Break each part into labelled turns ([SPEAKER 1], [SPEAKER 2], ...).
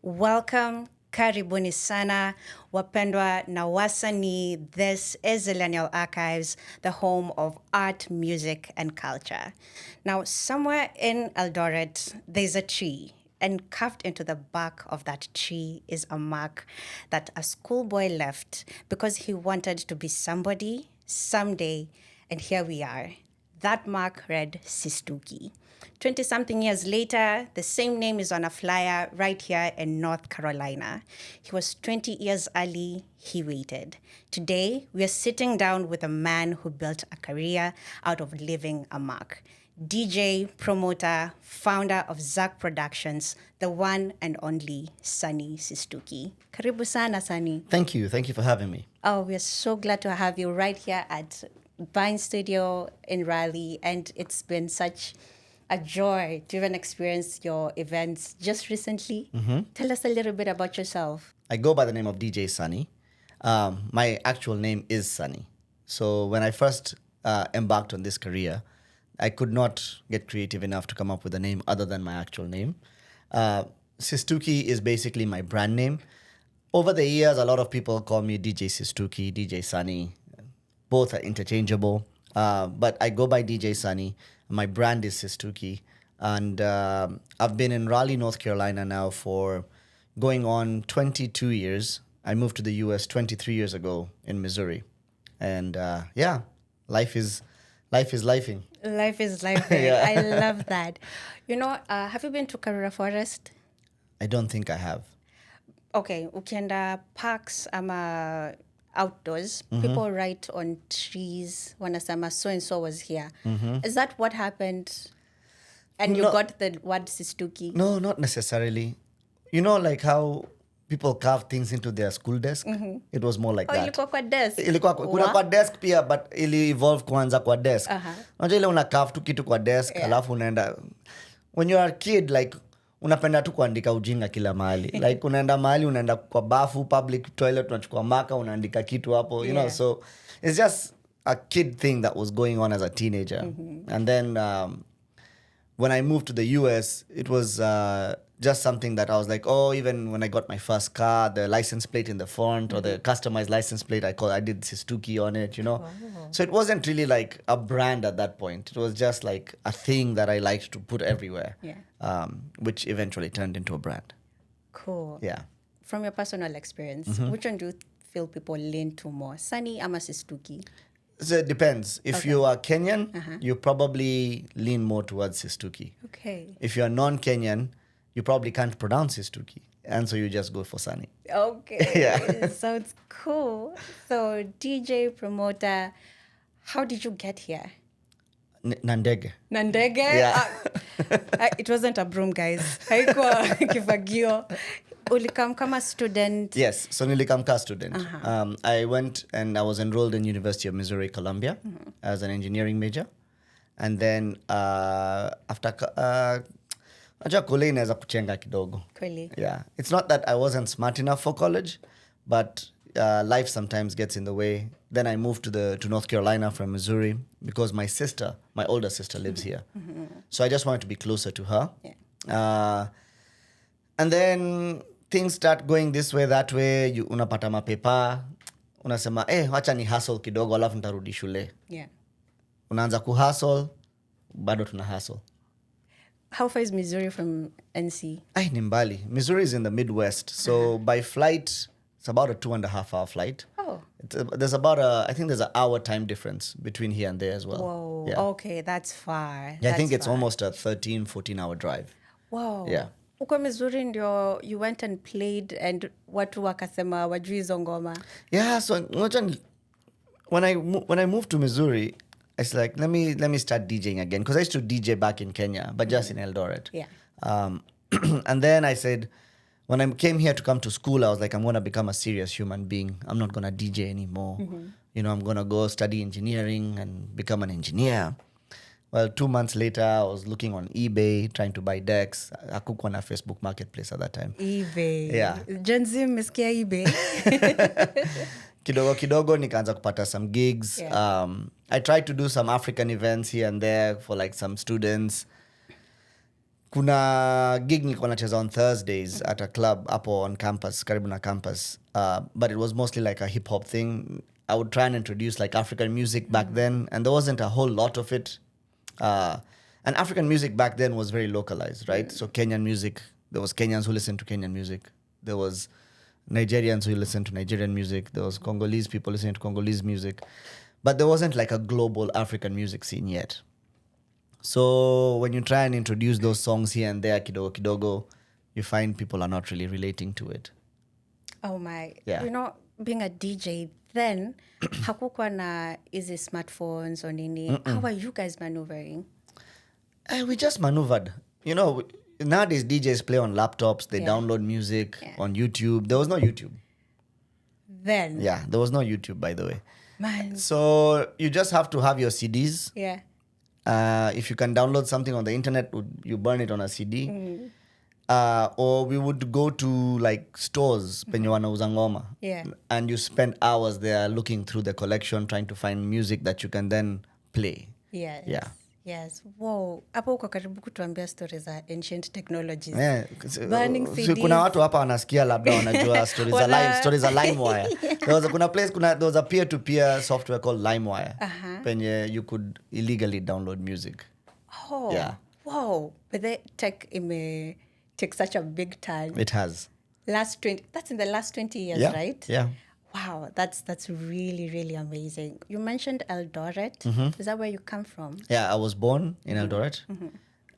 [SPEAKER 1] Welcome, karibuni sana, wapendwa na wasanii. This is Zlenial Archives, the home of art, music, and culture. Now, somewhere in Eldoret, there's a tree, and carved into the bark of that tree is a mark that a schoolboy left because he wanted to be somebody someday, and here we are. That mark read Sistuki. 20-something years later, the same name is on a flyer right here in North Carolina. He was 20 years early, he waited. Today, we are sitting down with a man who built a career out of leaving a mark. DJ, promoter, founder of Zack Productions, the one and only Sunny Sistuki. Karibu sana, Sunny.
[SPEAKER 2] Thank you. Thank you for having me.
[SPEAKER 1] Oh, we're so glad to have you right here at Vine Studio in Raleigh, and it's been such a joy to even experience your events just recently. Tell us a little bit about yourself.
[SPEAKER 2] I go by the name of DJ Sunny. My actual name is Sunny. So when I first embarked on this career, I could not get creative enough to come up with a name other than my actual name. Sistuki is basically my brand name. Over the years, a lot of people call me DJ Sistuki, DJ Sunny. Both are interchangeable, but I go by DJ Sunny. My brand is Sistuki, and I've been in Raleigh, North Carolina now for going on 22 years. I moved to the US 23 years ago in Missouri, and life is lifing.
[SPEAKER 1] Life is life.
[SPEAKER 2] Yeah.
[SPEAKER 1] I love that. You know, have you been to Karura Forest?
[SPEAKER 2] I don't think I have.
[SPEAKER 1] Okay, ukienda parks ama outdoors, people write on trees, wanasema so-and-so was here. Is that what happened? And you
[SPEAKER 2] No.
[SPEAKER 1] got the word Sistuki?
[SPEAKER 2] No, not necessarily. You know, like how people carve things into their school desk? It was more like
[SPEAKER 1] Oh,
[SPEAKER 2] that.
[SPEAKER 1] ilikuwa kwa desk?
[SPEAKER 2] Ilikuwa kuna
[SPEAKER 1] Wa-
[SPEAKER 2] kwa desk pia, but ili evolve kwanza kwa desk.
[SPEAKER 1] Aha.
[SPEAKER 2] Unajua ile una carve tu kitu kwa desk, alafu unaenda. When you are a kid, like unapenda tu kuandika ujinga kila mahali. Like unaenda mahali, unaenda kwa bafu, public toilet, unachukua maka, unaandika kitu hapo, you know. So it's just a kid thing that was going on as a teenager. And then when I moved to the US, it was just something that I was like, oh, even when I got my first car, the license plate in the front or the customized license plate, I did Sistuki on it, you know. So it wasn't really like a brand at that point. It was just like a thing that I liked to put everywhere, which eventually turned into a brand.
[SPEAKER 1] Cool.
[SPEAKER 2] Yeah.
[SPEAKER 1] From your personal experience, which one do you feel people lean to more? Sunny ama Sistuki?
[SPEAKER 2] So it depends. If you are Kenyan, you probably lean more towards Sistuki.
[SPEAKER 1] Okay.
[SPEAKER 2] If you are non-Kenyan, you probably can't pronounce Sistuki. And so you just go for Sunny.
[SPEAKER 1] Okay.
[SPEAKER 2] Yeah.
[SPEAKER 1] Sounds cool. So, DJ, promoter, how did you get here?
[SPEAKER 2] Nandege.
[SPEAKER 1] Nandege?
[SPEAKER 2] Yeah.
[SPEAKER 1] It wasn't a broom, guys. Haikuwa kifagio. Ulikam kama student.
[SPEAKER 2] Yes, so Nilikamka student. I went and I was enrolled in University of Missouri, Columbia as an engineering major. And then after najua kule inaweza kuchenga kidogo.
[SPEAKER 1] Kweli.
[SPEAKER 2] Yeah, it's not that I wasn't smart enough for college, but life sometimes gets in the way. Then I moved to North Carolina from Missouri because my older sister lives here. So I just wanted to be closer to her.
[SPEAKER 1] Yeah.
[SPEAKER 2] And then things start going this way, that way. Unapata mapepa, unasema, wacha ni hustle kidogo, alafu nitarudi shule.
[SPEAKER 1] Yeah.
[SPEAKER 2] Unaanza kuhustle, bado tuna hustle.
[SPEAKER 1] How far is Missouri from NC?
[SPEAKER 2] Ni mbali. Missouri is in the Midwest. So by flight, it's about a 2.5 hour flight.
[SPEAKER 1] Oh.
[SPEAKER 2] There's about I think there's an hour time difference between here and there as well.
[SPEAKER 1] Whoa.
[SPEAKER 2] Yeah.
[SPEAKER 1] Okay, that's far.
[SPEAKER 2] Yeah, I think it's
[SPEAKER 1] far.
[SPEAKER 2] almost a 14 hour drive.
[SPEAKER 1] Wow.
[SPEAKER 2] Yeah.
[SPEAKER 1] Uko Missouri ndio you went and played and watu wakasema wajui hizo ngoma.
[SPEAKER 2] Yeah, so when I moved to Missouri, I was like, let me start DJing again, because I used to DJ back in Kenya, but just in Eldoret.
[SPEAKER 1] Yeah.
[SPEAKER 2] And then I said, when I came here to come to school, I was like, I'm going to become a serious human being. I'm not going to DJ anymore. You know, I'm going to go study engineering and become an engineer. Well, 2 months later, I was looking on eBay, trying to buy decks. Hakukuwa na Facebook Marketplace at that time.
[SPEAKER 1] eBay.
[SPEAKER 2] Yeah.
[SPEAKER 1] Gen Z mmesikia eBay?
[SPEAKER 2] Kidogo nikaanza kupata some gigs.
[SPEAKER 1] Yeah.
[SPEAKER 2] I tried to do some African events here and there for like some students. kuna gig nilikuwa nacheza on Thursdays at a club hapo on campus, karibu na campus. But it was mostly like a hip hop thing. I would try and introduce like African music back then, and there wasn't a whole lot of it. And African music back then was very localized, right? So Kenyan music, there was Kenyans who listened to Kenyan music. There was Nigerians who listened to Nigerian music. There was Congolese people listening to Congolese music. But there wasn't like a global African music scene yet. So when you try and introduce those songs here and there, kidogo kidogo, you find people are not really relating to it.
[SPEAKER 1] Oh my.
[SPEAKER 2] Yeah.
[SPEAKER 1] You know, being a DJ then, hakukuwa na easy smartphones or nini. How are you guys maneuvering?
[SPEAKER 2] We just maneuvered. You know, nowadays DJs play on laptops. They download music on YouTube. There was no YouTube.
[SPEAKER 1] Then?
[SPEAKER 2] Yeah, there was no YouTube, by the way.
[SPEAKER 1] Man.
[SPEAKER 2] So you just have to have your CDs.
[SPEAKER 1] Yeah.
[SPEAKER 2] If you can download something on the internet, you burn it on a CD. Or we would go to like stores, penye wanauza ngoma.
[SPEAKER 1] Yeah.
[SPEAKER 2] And you spend hours there looking through the collection, trying to find music that you can then play.
[SPEAKER 1] Yes.
[SPEAKER 2] Yeah.
[SPEAKER 1] Yes. Wow. Hapo uko karibu kutuambia stories za ancient technologies.
[SPEAKER 2] Yeah.
[SPEAKER 1] Burning CDs.
[SPEAKER 2] Kuna watu hapa wanasikia labda wanajua stories za LimeWire. There was a peer-to-peer software called LimeWire. Penye you could illegally download music.
[SPEAKER 1] Oh.
[SPEAKER 2] Yeah.
[SPEAKER 1] Wow. But the tech take such a big time.
[SPEAKER 2] It has.
[SPEAKER 1] That's in the last 20 years,
[SPEAKER 2] Yeah.
[SPEAKER 1] right?
[SPEAKER 2] Yeah.
[SPEAKER 1] Wow, that's really, really amazing. You mentioned Eldoret. Is that where you come from?
[SPEAKER 2] Yeah, I was born in Eldoret.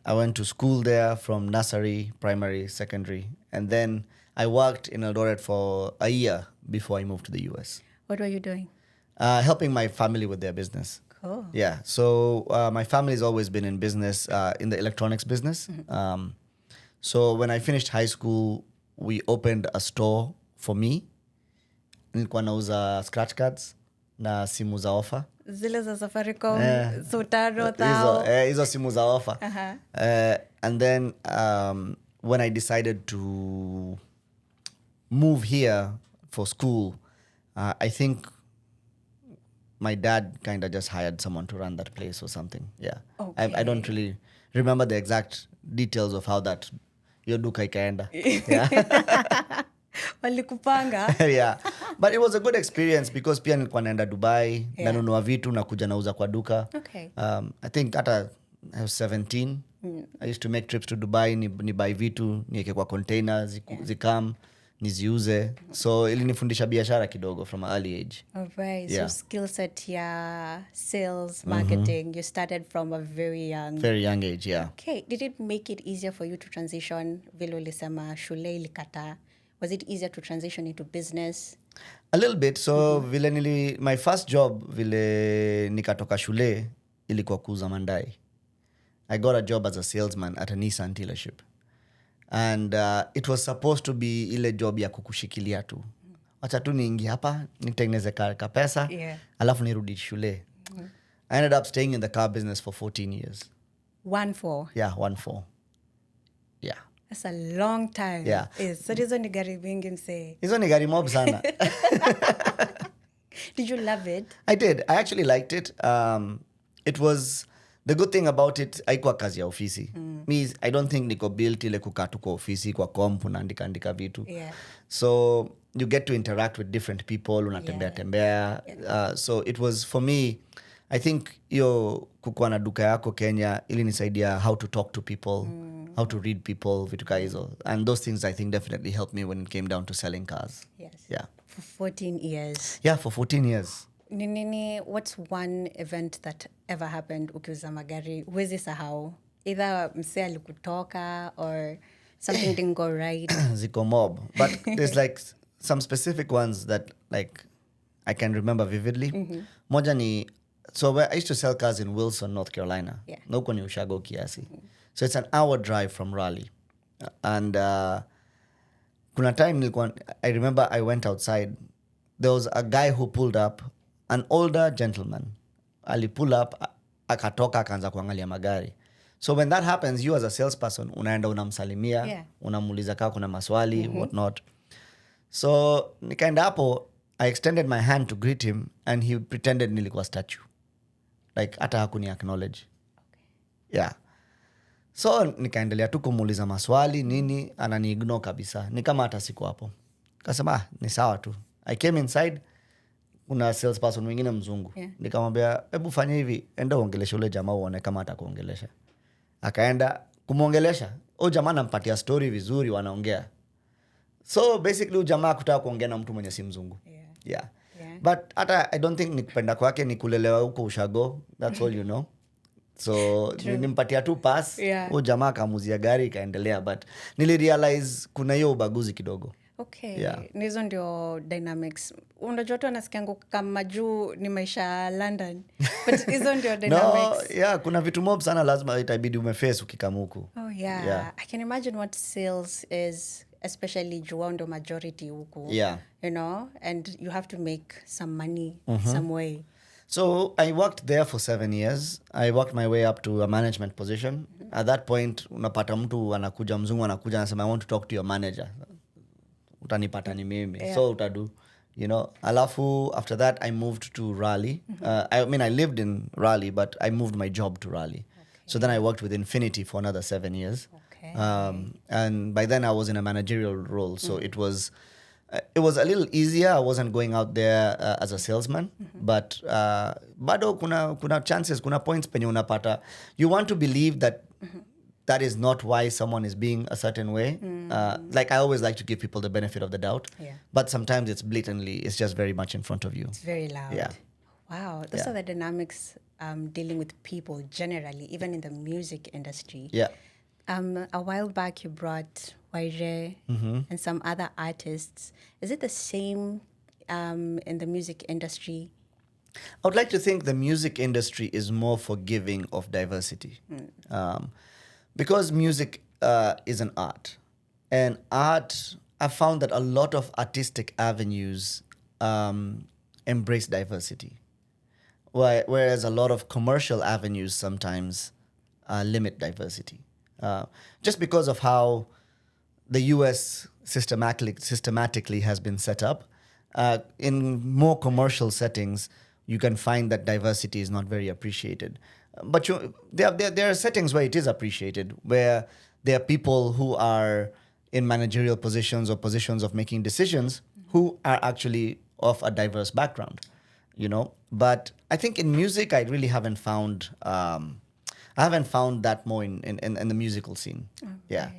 [SPEAKER 2] I went to school there from nursery, primary, secondary. And then I worked in Eldoret for a year before I moved to the US.
[SPEAKER 1] What were you doing?
[SPEAKER 2] Helping my family with their business.
[SPEAKER 1] Cool.
[SPEAKER 2] Yeah, so my family's always been in business, in the electronics business. So when I finished high school, we opened a store for me. Nilikuwa nauza scratch cards na simu za offer.
[SPEAKER 1] Zile za Safaricom, Sutaro, Thao.
[SPEAKER 2] Hizo simu za offer. And then when I decided to move here for school, I think my dad kind of just hired someone to run that place or something. Yeah.
[SPEAKER 1] Okay.
[SPEAKER 2] I don't really remember the exact details of how that your duka ikaenda. Yeah.
[SPEAKER 1] Walikupanga.
[SPEAKER 2] Yeah. But it was a good experience because pia nilikuwa naenda Dubai, nanunua vitu na kuja nauza kwa duka.
[SPEAKER 1] Okay.
[SPEAKER 2] I think hata I was 17. I used to make trips to Dubai, ni buy vitu, niweke kwa container, zikam, niziuze. So ilinifundisha biashara kidogo from an early age.
[SPEAKER 1] All right.
[SPEAKER 2] Yeah.
[SPEAKER 1] So skill set, sales, marketing, you started from a very young
[SPEAKER 2] Age, yeah.
[SPEAKER 1] Okay. Did it make it easier for you to transition? Vile ulisema shule ilikata. Was it easier to transition into business?
[SPEAKER 2] A little bit. So my first job vile nikatoka shule ilikuwa kuuza mandai. I got a job as a salesman at a Nissan dealership. And it was supposed to be ile job ya kukushikilia tu. Wacha tu niingie hapa, nitengeneze ka pesa, alafu nirudi shule. I ended up staying in the car business for 14 years.
[SPEAKER 1] 1-4.
[SPEAKER 2] Yeah, 1-4. Yeah.
[SPEAKER 1] That's a long time.
[SPEAKER 2] Yeah.
[SPEAKER 1] So hizo ni gari mingi msee.
[SPEAKER 2] Hizo ni gari mob sana.
[SPEAKER 1] Did you love it?
[SPEAKER 2] I did. I actually liked it. It was the good thing about it, haikuwa kazi ya ofisi. Me, I don't think niko built ile kukaa tu kwa ofisi kwa kompu na andika vitu.
[SPEAKER 1] Yeah.
[SPEAKER 2] So you get to interact with different people, unatembea. So it was for me, I think hiyo kukuwa na duka yako Kenya ili nisaidia how to talk to people, how to read people, vitu kaa hizo. And those things I think definitely helped me when it came down to selling cars.
[SPEAKER 1] Yes.
[SPEAKER 2] Yeah.
[SPEAKER 1] For 14 years.
[SPEAKER 2] Yeah, for 14 years.
[SPEAKER 1] Nini, what's one event that ever happened ukiuza magari huwezi sahau? Either msee alikutoka or something didn't go right.
[SPEAKER 2] Ziko mob. But there's like some specific ones that like I can remember vividly. Moja ni, so I used to sell cars in Wilson, North Carolina.
[SPEAKER 1] Yeah.
[SPEAKER 2] Na huko ni ushago kiasi. So it's an hour drive from Raleigh. And kuna time I remember I went outside. There was a guy who pulled up, an older gentleman. Ali pull up, akatoka akaanza kuangalia magari. So when that happens, you as a salesperson, unaenda unamsalimia, unamuuliza kama kuna maswali, whatnot. So nikaenda hapo, I extended my hand to greet him and he pretended nilikuwa statue. Like hata hakuni acknowledge. Okay. Yeah. So nikaendelea tu kumuuliza maswali nini, anani-ignore kabisa. Ni kama hata siku hapo. Kasema ni sawa tu. I came inside, kuna salesperson mwingine mzungu.
[SPEAKER 1] Yeah.
[SPEAKER 2] Nikamwambia hebu fanya hivi, enda uongeleshe ule jamaa uone kama atakuongelesha. Akaenda kumuongelesha. Huyo jamaa nampatia story vizuri, wanaongea. So basically huyo jamaa kutaka kuongea na mtu mwenye si mzungu. Yeah. But hata I don't think ni kupenda kwake, ni kulelewa huko ushago. That's all you know. So nimpatia tu pass. Huyo jamaa akamuzia gari ikaendelea, but nilirealize kuna hiyo ubaguzi kidogo.
[SPEAKER 1] Okay.
[SPEAKER 2] Yeah.
[SPEAKER 1] Nizo ndio dynamics. Unajua tu anasikiangu kama juu ni maisha London. But hizo ndio dynamics.
[SPEAKER 2] No, yeah, kuna vitu mob sana lazima itabidi umeface ukikamuku.
[SPEAKER 1] Oh yeah. I can imagine what sales is, especially juu ndo majority huku.
[SPEAKER 2] Yeah.
[SPEAKER 1] You know, and you have to make some money some way.
[SPEAKER 2] So I worked there for 7 years. I worked my way up to a management position. At that point, unapata mtu anakuja, mzungu anakuja anasema I want to talk to your manager. Utanipata ni mimi. So utadu, you know. Alafu after that I moved to Raleigh. I mean I lived in Raleigh, but I moved my job to Raleigh. So then I worked with Infinity for another 7 years. And by then I was in a managerial role. So it was a little easier. I wasn't going out there as a salesman, but bado kuna chances, kuna points penye unapata. You want to believe that that is not why someone is being a certain way. Like I always like to give people the benefit of the doubt. But sometimes it's blatantly, it's just very much in front of you.
[SPEAKER 1] It's very loud.
[SPEAKER 2] Yeah.
[SPEAKER 1] Wow. Those are the dynamics dealing with people generally, even in the music industry.
[SPEAKER 2] Yeah.
[SPEAKER 1] A while back you brought Waire and some other artists. Is it the same in the music industry?
[SPEAKER 2] I would like to think the music industry is more forgiving of diversity. Because music is an art. And art, I found that a lot of artistic avenues embrace diversity. Whereas a lot of commercial avenues sometimes limit diversity. Just because of how the US systematically has been set up. In more commercial settings, you can find that diversity is not very appreciated. But there are settings where it is appreciated, where there are people who are in managerial positions or positions of making decisions who are actually of a diverse background, you know. But I think in music, I really haven't found that more in the musical scene.
[SPEAKER 1] Okay.
[SPEAKER 2] Yeah.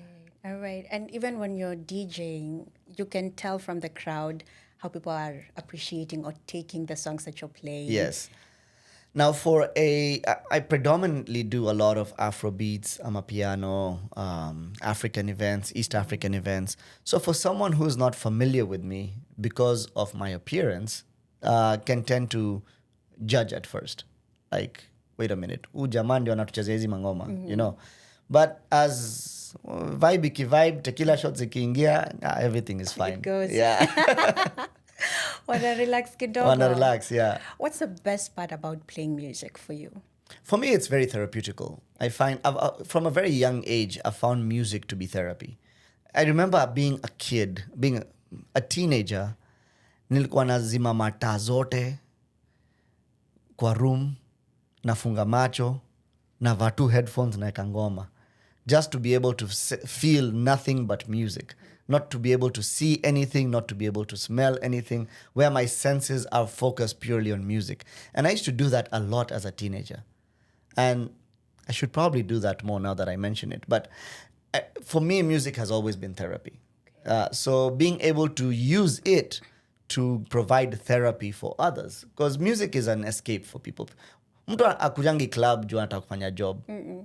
[SPEAKER 1] All right. And even when you're DJing, you can tell from the crowd how people are appreciating or taking the songs that you're playing.
[SPEAKER 2] Yes. Now, I predominantly do a lot of Afrobeats, Amapiano, African events, East African events. So for someone who's not familiar with me because of my appearance, can tend to judge at first. Like, wait a minute, jamaa ndio anatuchezea hizi mangoma, you know. But as vibe ikivibe, tequila shots ikiingia, everything is fine.
[SPEAKER 1] It goes.
[SPEAKER 2] Yeah.
[SPEAKER 1] Wanna relax kidogo.
[SPEAKER 2] Wanna relax, yeah.
[SPEAKER 1] What's the best part about playing music for you?
[SPEAKER 2] For me, it's very therapeutical. I find, from a very young age, I found music to be therapy. I remember being a kid, being a teenager, nilikuwa nazima mataa zote kwa room, nafunga macho, navaa tu headphones naeka ngoma, just to be able to feel nothing but music. Not to be able to see anything, not to be able to smell anything, where my senses are focused purely on music. And I used to do that a lot as a teenager. And I should probably do that more now that I mention it. But for me, music has always been therapy. So being able to use it to provide therapy for others. Because music is an escape for people. Mtu akujangi club juu anataka kufanya job.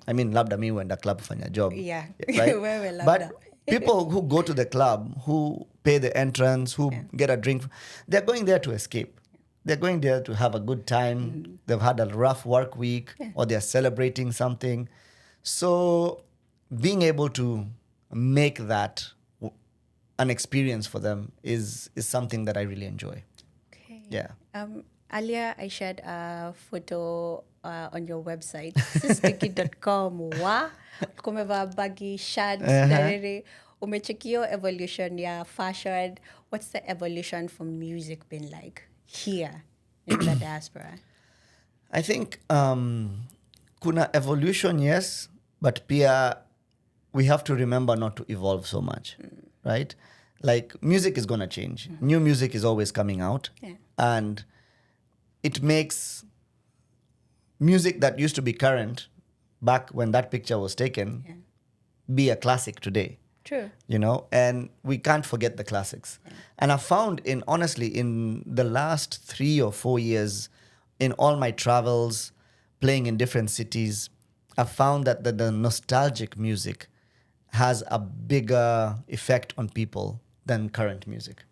[SPEAKER 2] I mean, labda mi huenda club kufanya job.
[SPEAKER 1] Yeah.
[SPEAKER 2] Right?
[SPEAKER 1] Wewe labda.
[SPEAKER 2] But people who go to the club, who pay the entrance, who get a drink, they're going there to escape. They're going there to have a good time. They've had a rough work week, or they're celebrating something. So being able to make that an experience for them is something that I really enjoy.
[SPEAKER 1] Okay.
[SPEAKER 2] Yeah.
[SPEAKER 1] Earlier, I shared a photo on your website, sistuki.com. Wa kumeva baggy shirt, darere. Umechekio evolution ya fashion. What's the evolution from music been like here in the diaspora?
[SPEAKER 2] I think kuna evolution, yes. but pia we have to remember not to evolve so much, right? Like music is going to change. New music is always coming out.
[SPEAKER 1] Yeah.
[SPEAKER 2] And it makes music that used to be current back when that picture was taken be a classic today.
[SPEAKER 1] True.
[SPEAKER 2] And we can't forget the classics. And I found honestly, in the last 3 or 4 years, in all my travels, playing in different cities, I found that the nostalgic music has a bigger effect on people than current music.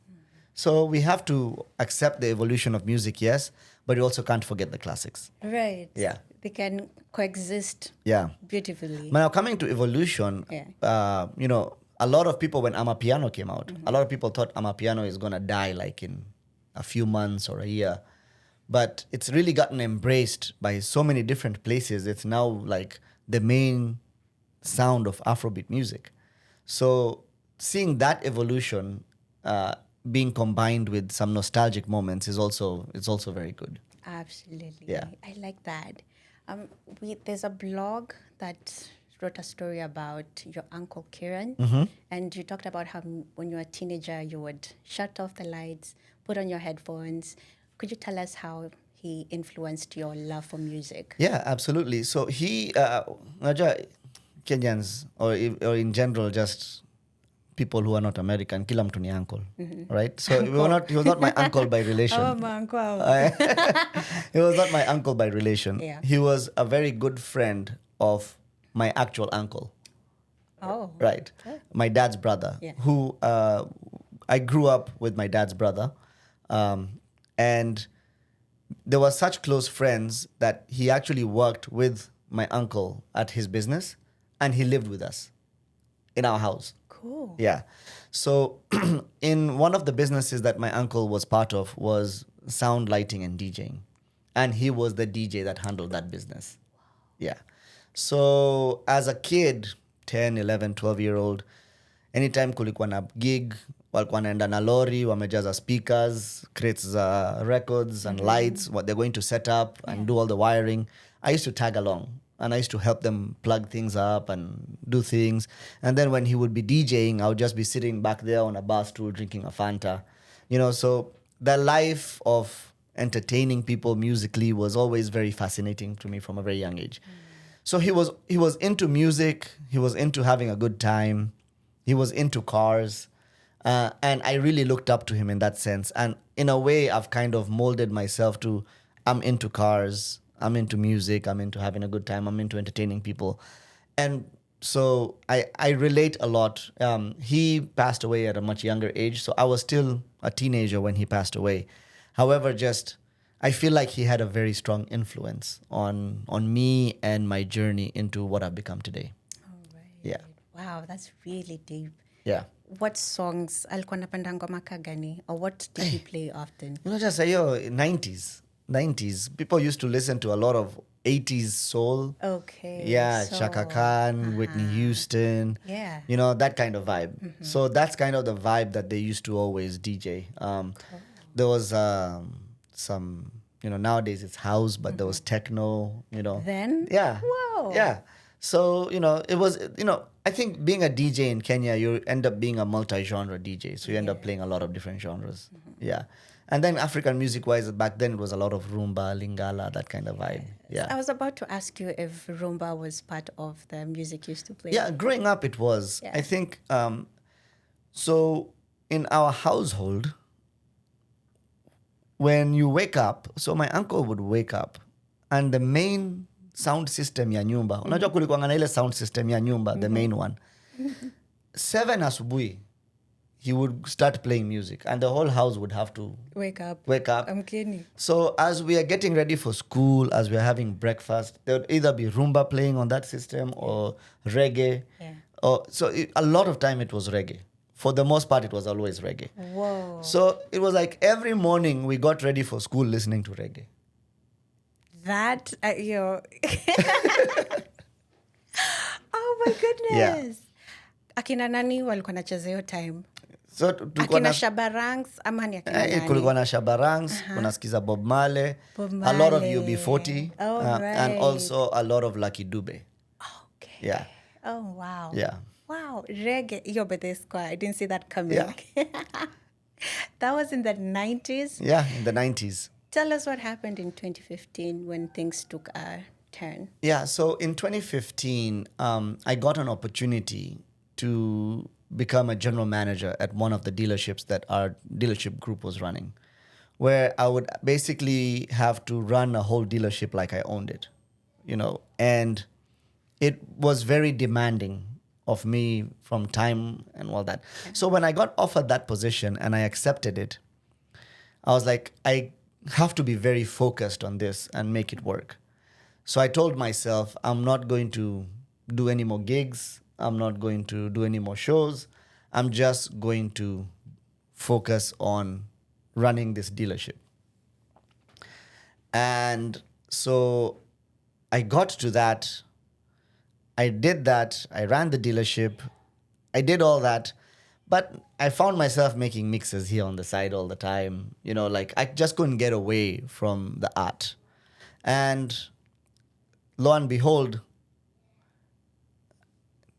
[SPEAKER 2] So we have to accept the evolution of music, yes, but we also can't forget the classics.
[SPEAKER 1] Right.
[SPEAKER 2] Yeah.
[SPEAKER 1] They can coexist
[SPEAKER 2] Yeah.
[SPEAKER 1] beautifully.
[SPEAKER 2] Now, coming to evolution, a lot of people, when Amapiano came out, a lot of people thought Amapiano is going to die like in a few months or a year. But it's really gotten embraced by so many different places. It's now like the main sound of Afrobeat music. So seeing that evolution being combined with some nostalgic moments is also very good.
[SPEAKER 1] Absolutely.
[SPEAKER 2] Yeah.
[SPEAKER 1] I like that. There's a blog that wrote a story about your uncle Kiran, and you talked about how when you were a teenager you would shut off the lights, put on your headphones. Could you tell us how he influenced your love for music?
[SPEAKER 2] Yeah, absolutely. So he, unajua Kenyans or in general, just people who are not American, kila mtu ni uncle, right? So he was not my uncle by relation.
[SPEAKER 1] Oh, my uncle.
[SPEAKER 2] He was not my uncle by relation.
[SPEAKER 1] Yeah.
[SPEAKER 2] He was a very good friend of my actual uncle.
[SPEAKER 1] Oh.
[SPEAKER 2] Right. My dad's brother, who I grew up with my dad's brother. And there were such close friends that he actually worked with my uncle at his business, and he lived with us in our house.
[SPEAKER 1] Cool.
[SPEAKER 2] Yeah. So in one of the businesses that my uncle was part of was sound lighting and DJing. And he was the DJ that handled that business. Yeah. So as a kid, 10, 11, 12-year-old, anytime kulikuwa na gig, walikuwa naenda na lori, wamejaza speakers, crates za records and lights, what they're going to set up and do all the wiring. I used to tag along. And I used to help them plug things up and do things. And then when he would be DJing, I would just be sitting back there on a bar stool drinking a Fanta. So the life of entertaining people musically was always very fascinating to me from a very young age. So he was into music. He was into having a good time. He was into cars. And I really looked up to him in that sense. And in a way, I've kind of molded myself to, I'm into cars. I'm into music. I'm into having a good time. I'm into entertaining people. And so I relate a lot. He passed away at a much younger age. So I was still a teenager when he passed away. However, I feel like he had a very strong influence on me and my journey into what I've become today.
[SPEAKER 1] All right.
[SPEAKER 2] Yeah.
[SPEAKER 1] Wow, that's really deep.
[SPEAKER 2] Yeah.
[SPEAKER 1] What songs alikuwa napenda ngoma kagani, or what did he play often?
[SPEAKER 2] Just say 90s. People used to listen to a lot of 80s soul.
[SPEAKER 1] Okay.
[SPEAKER 2] Yeah,
[SPEAKER 1] so,
[SPEAKER 2] Chaka Khan, Whitney Houston.
[SPEAKER 1] Yeah.
[SPEAKER 2] That kind of vibe. So that's kind of the vibe that they used to always DJ. There was some, nowadays it's house, but there was techno,
[SPEAKER 1] Then?
[SPEAKER 2] Yeah.
[SPEAKER 1] Wow.
[SPEAKER 2] Yeah. So, it was, I think being a DJ in Kenya, you end up being a multi-genre DJ. So you end up playing a lot of different genres. Yeah. And then African music-wise, back then it was a lot of rumba, lingala, that kind of vibe. Yeah.
[SPEAKER 1] I was about to ask you if rumba was part of the music you used to play.
[SPEAKER 2] Yeah, growing up it was.
[SPEAKER 1] Yeah.
[SPEAKER 2] I think, so in our household, when you wake up, so my uncle would wake up, and the main sound system ya nyumba, unajua kulikuwa na ile sound system ya nyumba, the main one, 7 asubuhi, he would start playing music, and the whole house would have to
[SPEAKER 1] Wake up. I'm kidding.
[SPEAKER 2] So as we are getting ready for school, as we are having breakfast, there would either be rumba playing on that system or reggae.
[SPEAKER 1] Yeah.
[SPEAKER 2] A lot of time it was reggae. For the most part, it was always reggae.
[SPEAKER 1] Whoa.
[SPEAKER 2] So it was like every morning we got ready for school listening to reggae.
[SPEAKER 1] That, oh my goodness.
[SPEAKER 2] Yeah.
[SPEAKER 1] Akina nani walikuwa nacheza hiyo time?
[SPEAKER 2] So
[SPEAKER 1] Akina Shabarangs ama ni akina nani?
[SPEAKER 2] kulikuwa na Shabarangs, kunasikiza Bob Marley, a lot of UB40,
[SPEAKER 1] Oh,
[SPEAKER 2] and
[SPEAKER 1] right.
[SPEAKER 2] also a lot of Lucky Dube.
[SPEAKER 1] Okay.
[SPEAKER 2] Yeah.
[SPEAKER 1] Oh, wow.
[SPEAKER 2] Yeah.
[SPEAKER 1] Wow. Reggae. Yo, but this I didn't see that coming.
[SPEAKER 2] Yeah.
[SPEAKER 1] That was in the 90s.
[SPEAKER 2] Yeah, in the 90s.
[SPEAKER 1] Tell us what happened in 2015 when things took a turn.
[SPEAKER 2] Yeah, so in 2015, I got an opportunity to become a general manager at one of the dealerships that our dealership group was running, where I would basically have to run a whole dealership like I owned it, and it was very demanding of me from time and all that. So when I got offered that position and I accepted it, I was like, I have to be very focused on this and make it work. So I told myself, I'm not going to do any more gigs. I'm not going to do any more shows. I'm just going to focus on running this dealership. And so I got to that. I did that. I ran the dealership. I did all that. But I found myself making mixes here on the side all the time. Like I just couldn't get away from the art. And lo and behold,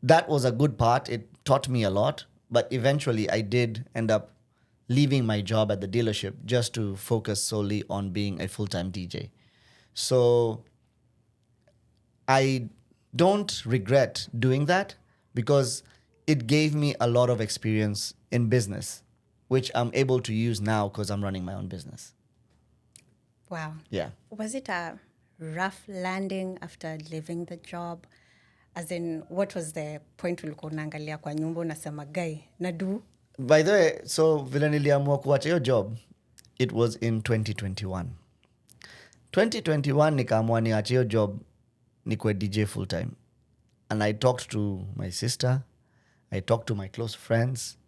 [SPEAKER 2] that was a good part. It taught me a lot. But eventually, I did end up leaving my job at the dealership just to focus solely on being a full-time DJ. So I don't regret doing that because it gave me a lot of experience in business, which I'm able to use now because I'm running my own business.
[SPEAKER 1] Wow.
[SPEAKER 2] Yeah.
[SPEAKER 1] Was it a rough landing after leaving the job? As in, what was the point ulikuwa unaangalia kwa nyumba unasema guy nadu?
[SPEAKER 2] By the way, so vile niliamua kuacha hiyo job, it was in 2021. 2021 nikaamua niache hiyo job nikuwe DJ full time. And I talked to my sister, I talked to my close friends.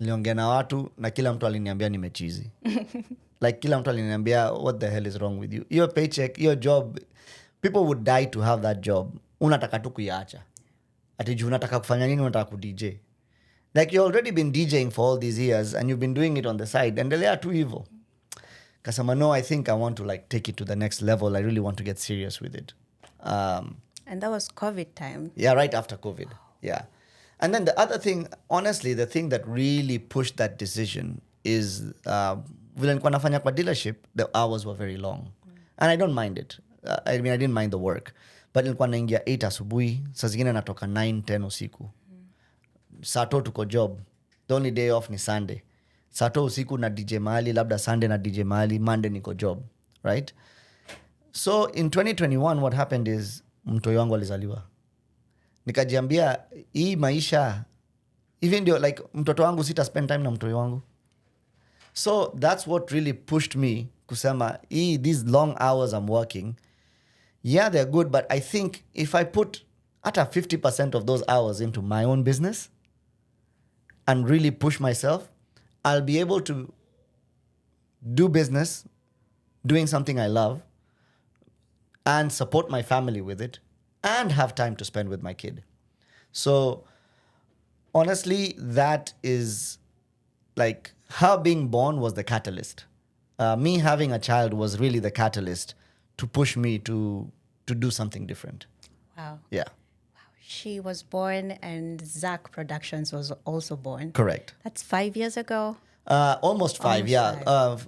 [SPEAKER 2] Niliongea na watu na kila mtu aliniambia nimechizi. Like kila mtu aliniambia what the hell is wrong with you? Your paycheck, your job, people would die to have that job. Unataka tu kuiacha. Ati juu unataka kufanya nini unataka ku DJ? Like you've already been DJing for all these years and you've been doing it on the side. Endelea tu hivyo. Kasema, no, I think I want to like take it to the next level. I really want to get serious with it.
[SPEAKER 1] And that was COVID time.
[SPEAKER 2] Yeah, right after COVID. Yeah. And then the other thing, honestly, the thing that really pushed that decision is vile nilikuwa nafanya kwa dealership, the hours were very long. And I don't mind it. I didn't mind the work. But nilikuwa naingia 8 asubuhi, saa zingine natoka 9, 10 usiku. Sato tuko job. The only day off ni Sunday. Sato usiku na DJ mahali, labda Sunday na DJ mahali, Monday niko job. Right? So in 2021, what happened is mtoi wangu alizaliwa. Nikajiambia, hii maisha, even ndio like mtoto wangu sita spend time na mtoi wangu. So that's what really pushed me kusema, these long hours I'm working, yeah, they're good, but I think if I put at 50% of those hours into my own business and really push myself, I'll be able to do business, doing something I love, and support my family with it, and have time to spend with my kid. So honestly, that is like her being born was the catalyst. Me having a child was really the catalyst to push me to do something different.
[SPEAKER 1] Wow.
[SPEAKER 2] Yeah.
[SPEAKER 1] She was born and Zach Productions was also born.
[SPEAKER 2] Correct.
[SPEAKER 1] That's 5 years ago.
[SPEAKER 2] Almost 5, yeah.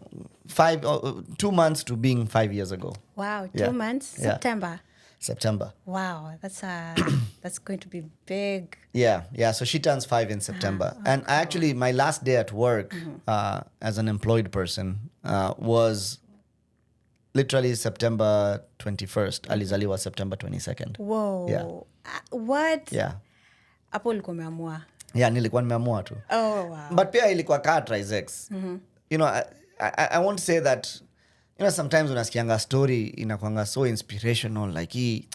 [SPEAKER 2] 2 months to being 5 years ago.
[SPEAKER 1] Wow, 2
[SPEAKER 2] Yeah.
[SPEAKER 1] months?
[SPEAKER 2] Yeah.
[SPEAKER 1] September. Wow, that's going to be big.
[SPEAKER 2] Yeah. So she turns 5 in September. And actually, my last day at work as an employed person was literally September 21st. Alizali was September 22nd.
[SPEAKER 1] Whoa.
[SPEAKER 2] Yeah.
[SPEAKER 1] What?
[SPEAKER 2] Yeah.
[SPEAKER 1] Hapo ulikuwa umeamua.
[SPEAKER 2] Yeah, nilikuwa nimeamua tu.
[SPEAKER 1] Oh, wow.
[SPEAKER 2] But pia ilikuwa kaa trisex. You know, I won't say that, sometimes unasikianga story inakuanga so inspirational, like hii.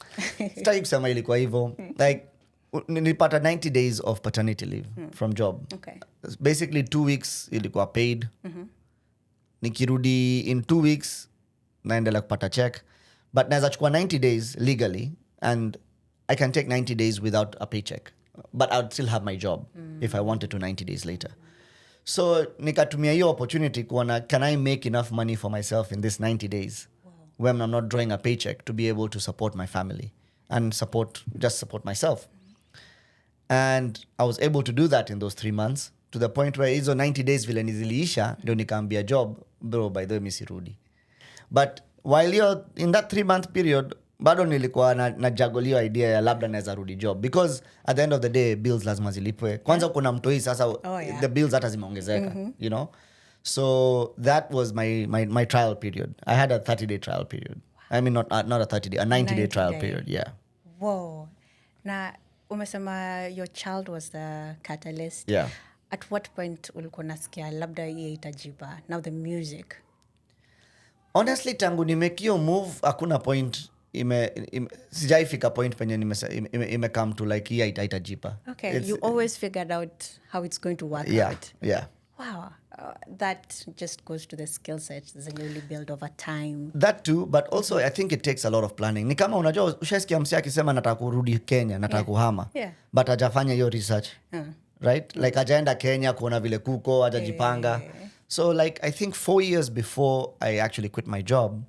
[SPEAKER 2] Sitaki kusema ilikuwa hivyo. Like, nilipata 90 days of paternity leave from job.
[SPEAKER 1] Okay.
[SPEAKER 2] Basically 2 weeks ilikuwa paid. Nikirudi in 2 weeks, naendelea kupata check. But naweza chukua 90 days legally, and I can take 90 days without a paycheck. But I would still have my job if I wanted to 90 days later. So nikatumia hiyo opportunity kuona, can I make enough money for myself in this 90 days when I'm not drawing a paycheck to be able to support my family and support myself. And I was able to do that in those 3 months, to the point where hizo 90 days vile niziliisha ndio nikaambia job, bro, by the way mi sirudi. But while you're in that 3-month period, bado nilikuwa na juggle idea ya labda naweza rudi job, because at the end of the day bills lazima zilipwe. Kwanza kuna mtoi sasa, the bills hata zimeongezeka, you know. So that was my trial period. I had a 30-day trial period. I mean, not a 30-day, a 90-day trial period, yeah.
[SPEAKER 1] Whoa. Na umesema your child was the catalyst.
[SPEAKER 2] Yeah.
[SPEAKER 1] At what point ulikuwa nasikia labda hii itajiba? Now the music.
[SPEAKER 2] Honestly, tangu nimekio move, hakuna point sijaifika point penye ime come to like hii itajipa.
[SPEAKER 1] Okay, you always figured out how it's going to work out.
[SPEAKER 2] Yeah.
[SPEAKER 1] Wow. That just goes to the skill sets that you really build over time.
[SPEAKER 2] That too, but also I think it takes a lot of planning. Ni kama unajua ushasikia msi akisema nataka kurudi Kenya, nataka kuhama.
[SPEAKER 1] Yeah.
[SPEAKER 2] But hajafanya hiyo research. Right? Like hajaenda Kenya kuona vile kuko, hajajipanga. So like I think 4 years before I actually quit my job,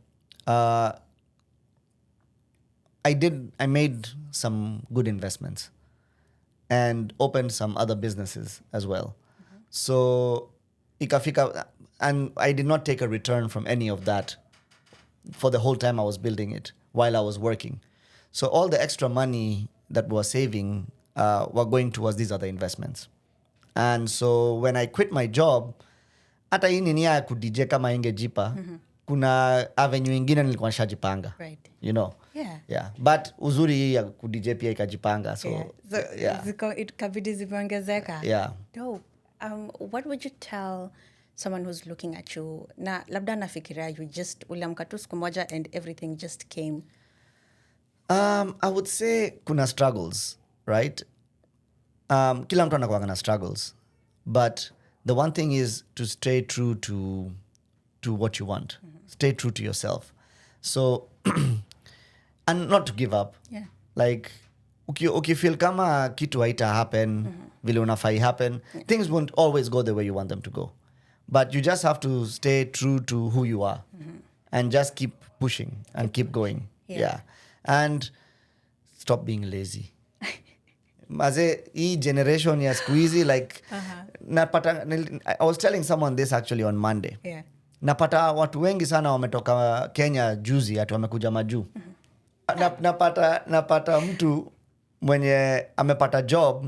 [SPEAKER 2] I made some good investments and opened some other businesses as well. So ikafika, and I did not take a return from any of that for the whole time I was building it while I was working. So all the extra money that we were saving were going towards these other investments. And so when I quit my job, hata hii nini ya kudj kama ingejipa, kuna avenue ingine nilikuwa nishajipanga.
[SPEAKER 1] Right.
[SPEAKER 2] You know?
[SPEAKER 1] Yeah.
[SPEAKER 2] But uzuri hii ya kudj pia ikajipanga. So,
[SPEAKER 1] ikabidi zimeongezeka.
[SPEAKER 2] Yeah.
[SPEAKER 1] Dope. What would you tell someone who's looking at you? Na labda nafikiria you just uliamka tu siku moja and everything just came.
[SPEAKER 2] I would say kuna struggles, right? Kila mtu anakuwa na struggles. But the one thing is to stay true to what you want. Stay true to yourself. So, and not to give up.
[SPEAKER 1] Yeah.
[SPEAKER 2] Like, ukifeel kama kitu haita happen, vile unafai happen, things won't always go the way you want them to go. But you just have to stay true to who you are and just keep pushing and keep going. Yeah. And stop being lazy. Maze, hii generation ya siku hizi, like, I was telling someone this actually on Monday.
[SPEAKER 1] Yeah.
[SPEAKER 2] Napata watu wengi sana wametoka Kenya juzi, ati wamekuja majuu. Napata mtu mwenye amepata job,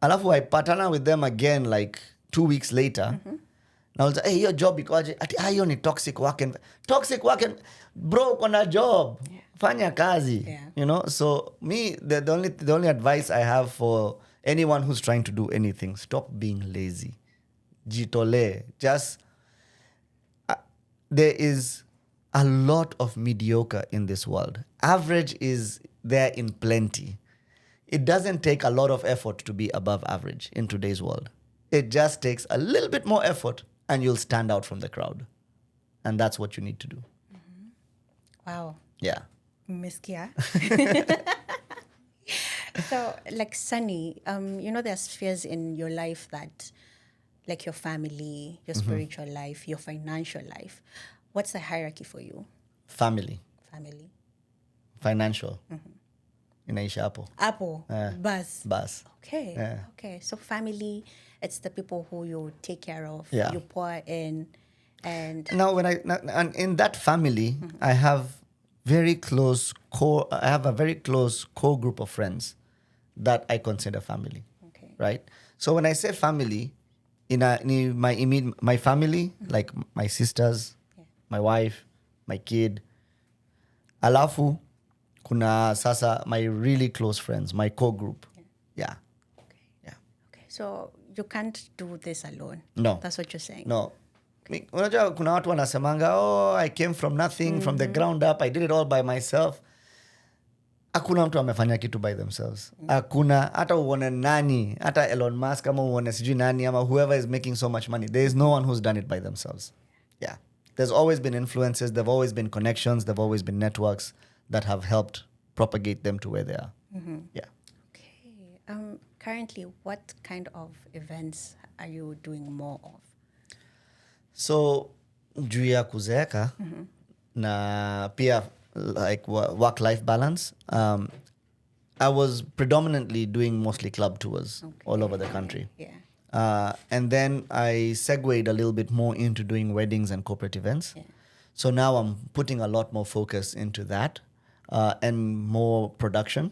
[SPEAKER 2] alafu I patana with them again like 2 weeks later. Na ulza, hey, hiyo job ikoje? Ati hiyo ni toxic work. Toxic work, bro, kuna job. Fanya kazi.
[SPEAKER 1] Yeah.
[SPEAKER 2] You know? So me, the only advice I have for anyone who's trying to do anything, stop being lazy. Jitole. Just there is a lot of mediocre in this world. Average is there in plenty. It doesn't take a lot of effort to be above average in today's world. It just takes a little bit more effort and you'll stand out from the crowd. And that's what you need to do.
[SPEAKER 1] Wow.
[SPEAKER 2] Yeah.
[SPEAKER 1] Miskia. So, like Sunny, you know, there's spheres in your life that, like your family, your spiritual life, your financial life. What's the hierarchy for you?
[SPEAKER 2] Family. Financial. Inaisha hapo.
[SPEAKER 1] Apple. Bus. Okay.
[SPEAKER 2] Yeah.
[SPEAKER 1] Okay. So family, it's the people who you take care of,
[SPEAKER 2] Yeah.
[SPEAKER 1] you pour in, and
[SPEAKER 2] Now, and in that family, I have a very close core group of friends that I consider family.
[SPEAKER 1] okay.
[SPEAKER 2] Right? So when I say family, my family, like my sisters, my wife, my kid, alafu kuna sasa my really close friends, my core group. Yeah.
[SPEAKER 1] Okay. So you can't do this alone.
[SPEAKER 2] No.
[SPEAKER 1] That's what you're saying.
[SPEAKER 2] No. Unajua kuna watu wanasemanga, I came from nothing, from the ground up, I did it all by myself. Hakuna mtu amefanya kitu by themselves. Hakuna, hata uone nani, hata Elon Musk, ama uone sijui nani, ama whoever is making so much money. There is no one who's done it by themselves. Yeah. There's always been influences, there've always been connections, there've always been networks that have helped propagate them to where they are. Yeah.
[SPEAKER 1] Okay. Currently, what kind of events are you doing more of?
[SPEAKER 2] So, juu ya kuzeeka na pia like work-life balance, I was predominantly doing mostly club tours all over the country.
[SPEAKER 1] Yeah.
[SPEAKER 2] And then I segued a little bit more into doing weddings and corporate events.
[SPEAKER 1] Yeah.
[SPEAKER 2] So now I'm putting a lot more focus into that and more production.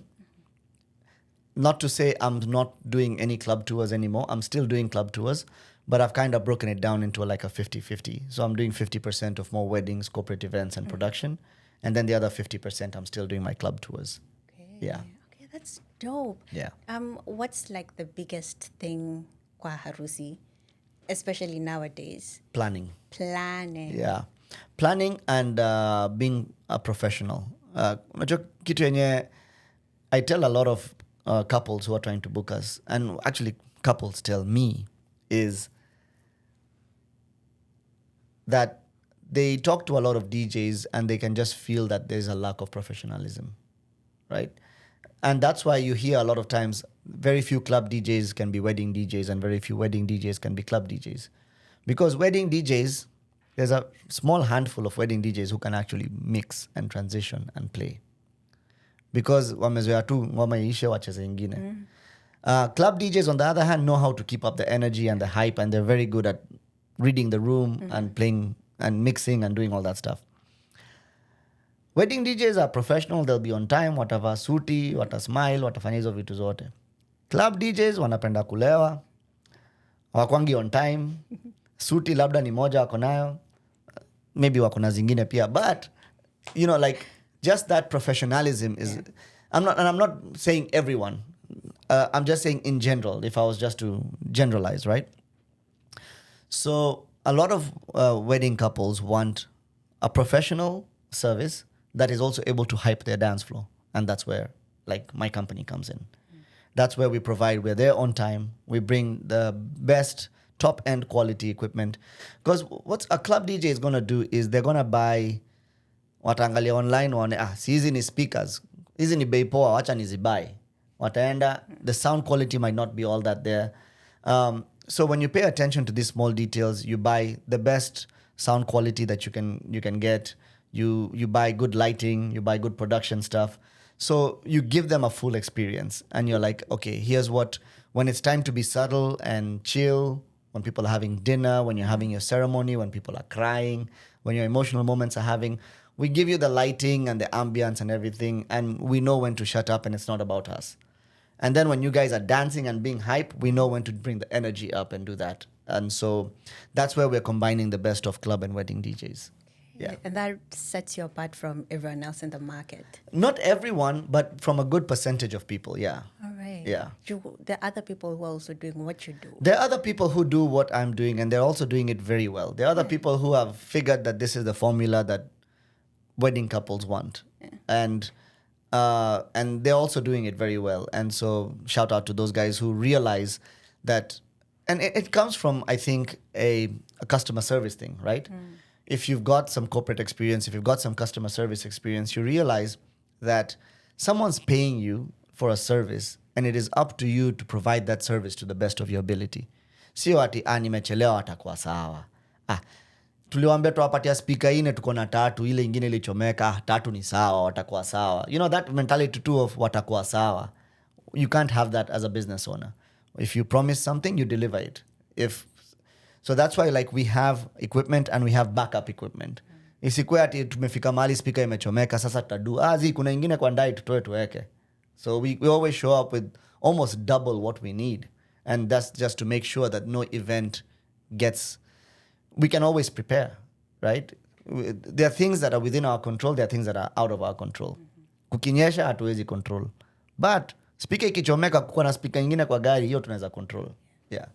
[SPEAKER 2] Not to say I'm not doing any club tours anymore. I'm still doing club tours, but I've kind of broken it down into like a 50-50. So I'm doing 50% of more weddings, corporate events, and production. And then the other 50%, I'm still doing my club tours.
[SPEAKER 1] Okay.
[SPEAKER 2] Yeah.
[SPEAKER 1] Okay, that's dope.
[SPEAKER 2] Yeah.
[SPEAKER 1] What's like the biggest thing kwa harusi, especially nowadays?
[SPEAKER 2] Planning.
[SPEAKER 1] Planning.
[SPEAKER 2] Yeah. Planning and being a professional. Unajua kitu yenye I tell a lot of couples who are trying to book us, and actually couples tell me, is that they talk to a lot of DJs and they can just feel that there's a lack of professionalism, right? And that's why you hear a lot of times very few club DJs can be wedding DJs and very few wedding DJs can be club DJs. Because wedding DJs, there's a small handful of wedding DJs who can actually mix and transition and play. Because wamezoea tu ngoma iishe wacheze ingine. Club DJs, on the other hand, know how to keep up the energy and the hype, and they're very good at reading the room and playing and mixing and doing all that stuff. Wedding DJs are professional, they'll be on time, watavaa suti, watasmile, watafanya hizo vitu zote. Club DJs wanapenda kulewa, hawakwangi on time, suti labda ni moja wako nayo, maybe wako na zingine pia, but you know, like just that professionalism is I'm not saying everyone. I'm just saying in general, if I was just to generalize, right? So a lot of wedding couples want a professional service that is also able to hype their dance floor. And that's where like my company comes in. That's where we provide, we're there on time. We bring the best top end quality equipment. Because what a club DJ is going to do is they're going to buy wataangalia online waone si hizi ni speakers, hizi ni bei poa, wacha nizibuy. Wataenda, the sound quality might not be all that there. So when you pay attention to these small details, you buy the best sound quality that you can get. You buy good lighting, you buy good production stuff. So you give them a full experience, and you're like, okay, here's what, when it's time to be subtle and chill, when people are having dinner, when you're having your ceremony, when people are crying, when your emotional moments are having, we give you the lighting and the ambience and everything, and we know when to shut up and it's not about us. And then when you guys are dancing and being hype, we know when to bring the energy up and do that. And so that's where we're combining the best of club and wedding DJs. Yeah.
[SPEAKER 1] And that sets you apart from everyone else in the market.
[SPEAKER 2] Not everyone, but from a good percentage of people, yeah.
[SPEAKER 1] All right.
[SPEAKER 2] Yeah.
[SPEAKER 1] There are other people who are also doing what you do.
[SPEAKER 2] There are other people who do what I'm doing, and they're also doing it very well. There are other people who have figured that this is the formula that wedding couples want.
[SPEAKER 1] Yeah.
[SPEAKER 2] And they're also doing it very well. And so shout out to those guys who realize that, and it comes from, I think, a customer service thing, right? If you've got some corporate experience, if you've got some customer service experience, you realize that someone's paying you for a service, and it is up to you to provide that service to the best of your ability. Sio ati nimechelewa atakuwa sawa. Tuliwaambia tuwapatia speaker ine tuko na tatu, ile ingine ilichomeka, tatu ni sawa, watakuwa sawa. You know, that mentality too of watakuwa sawa. You can't have that as a business owner. If you promise something, you deliver it. So that's why like we have equipment and we have backup equipment. Isikuwe ati tumefika mahali speaker imechomeka, sasa tutadu kuna ingine kwa ndai tutoe tuweke. So we always show up with almost double what we need. And that's just to make sure that no event gets... We can always prepare, right? There are things that are within our control. There are things that are out of our control. Kukinyesha hatuwezi control. But speaker ikichomeka kukuwa na speaker ingine kwa gari, hiyo tunaweza control. Yeah.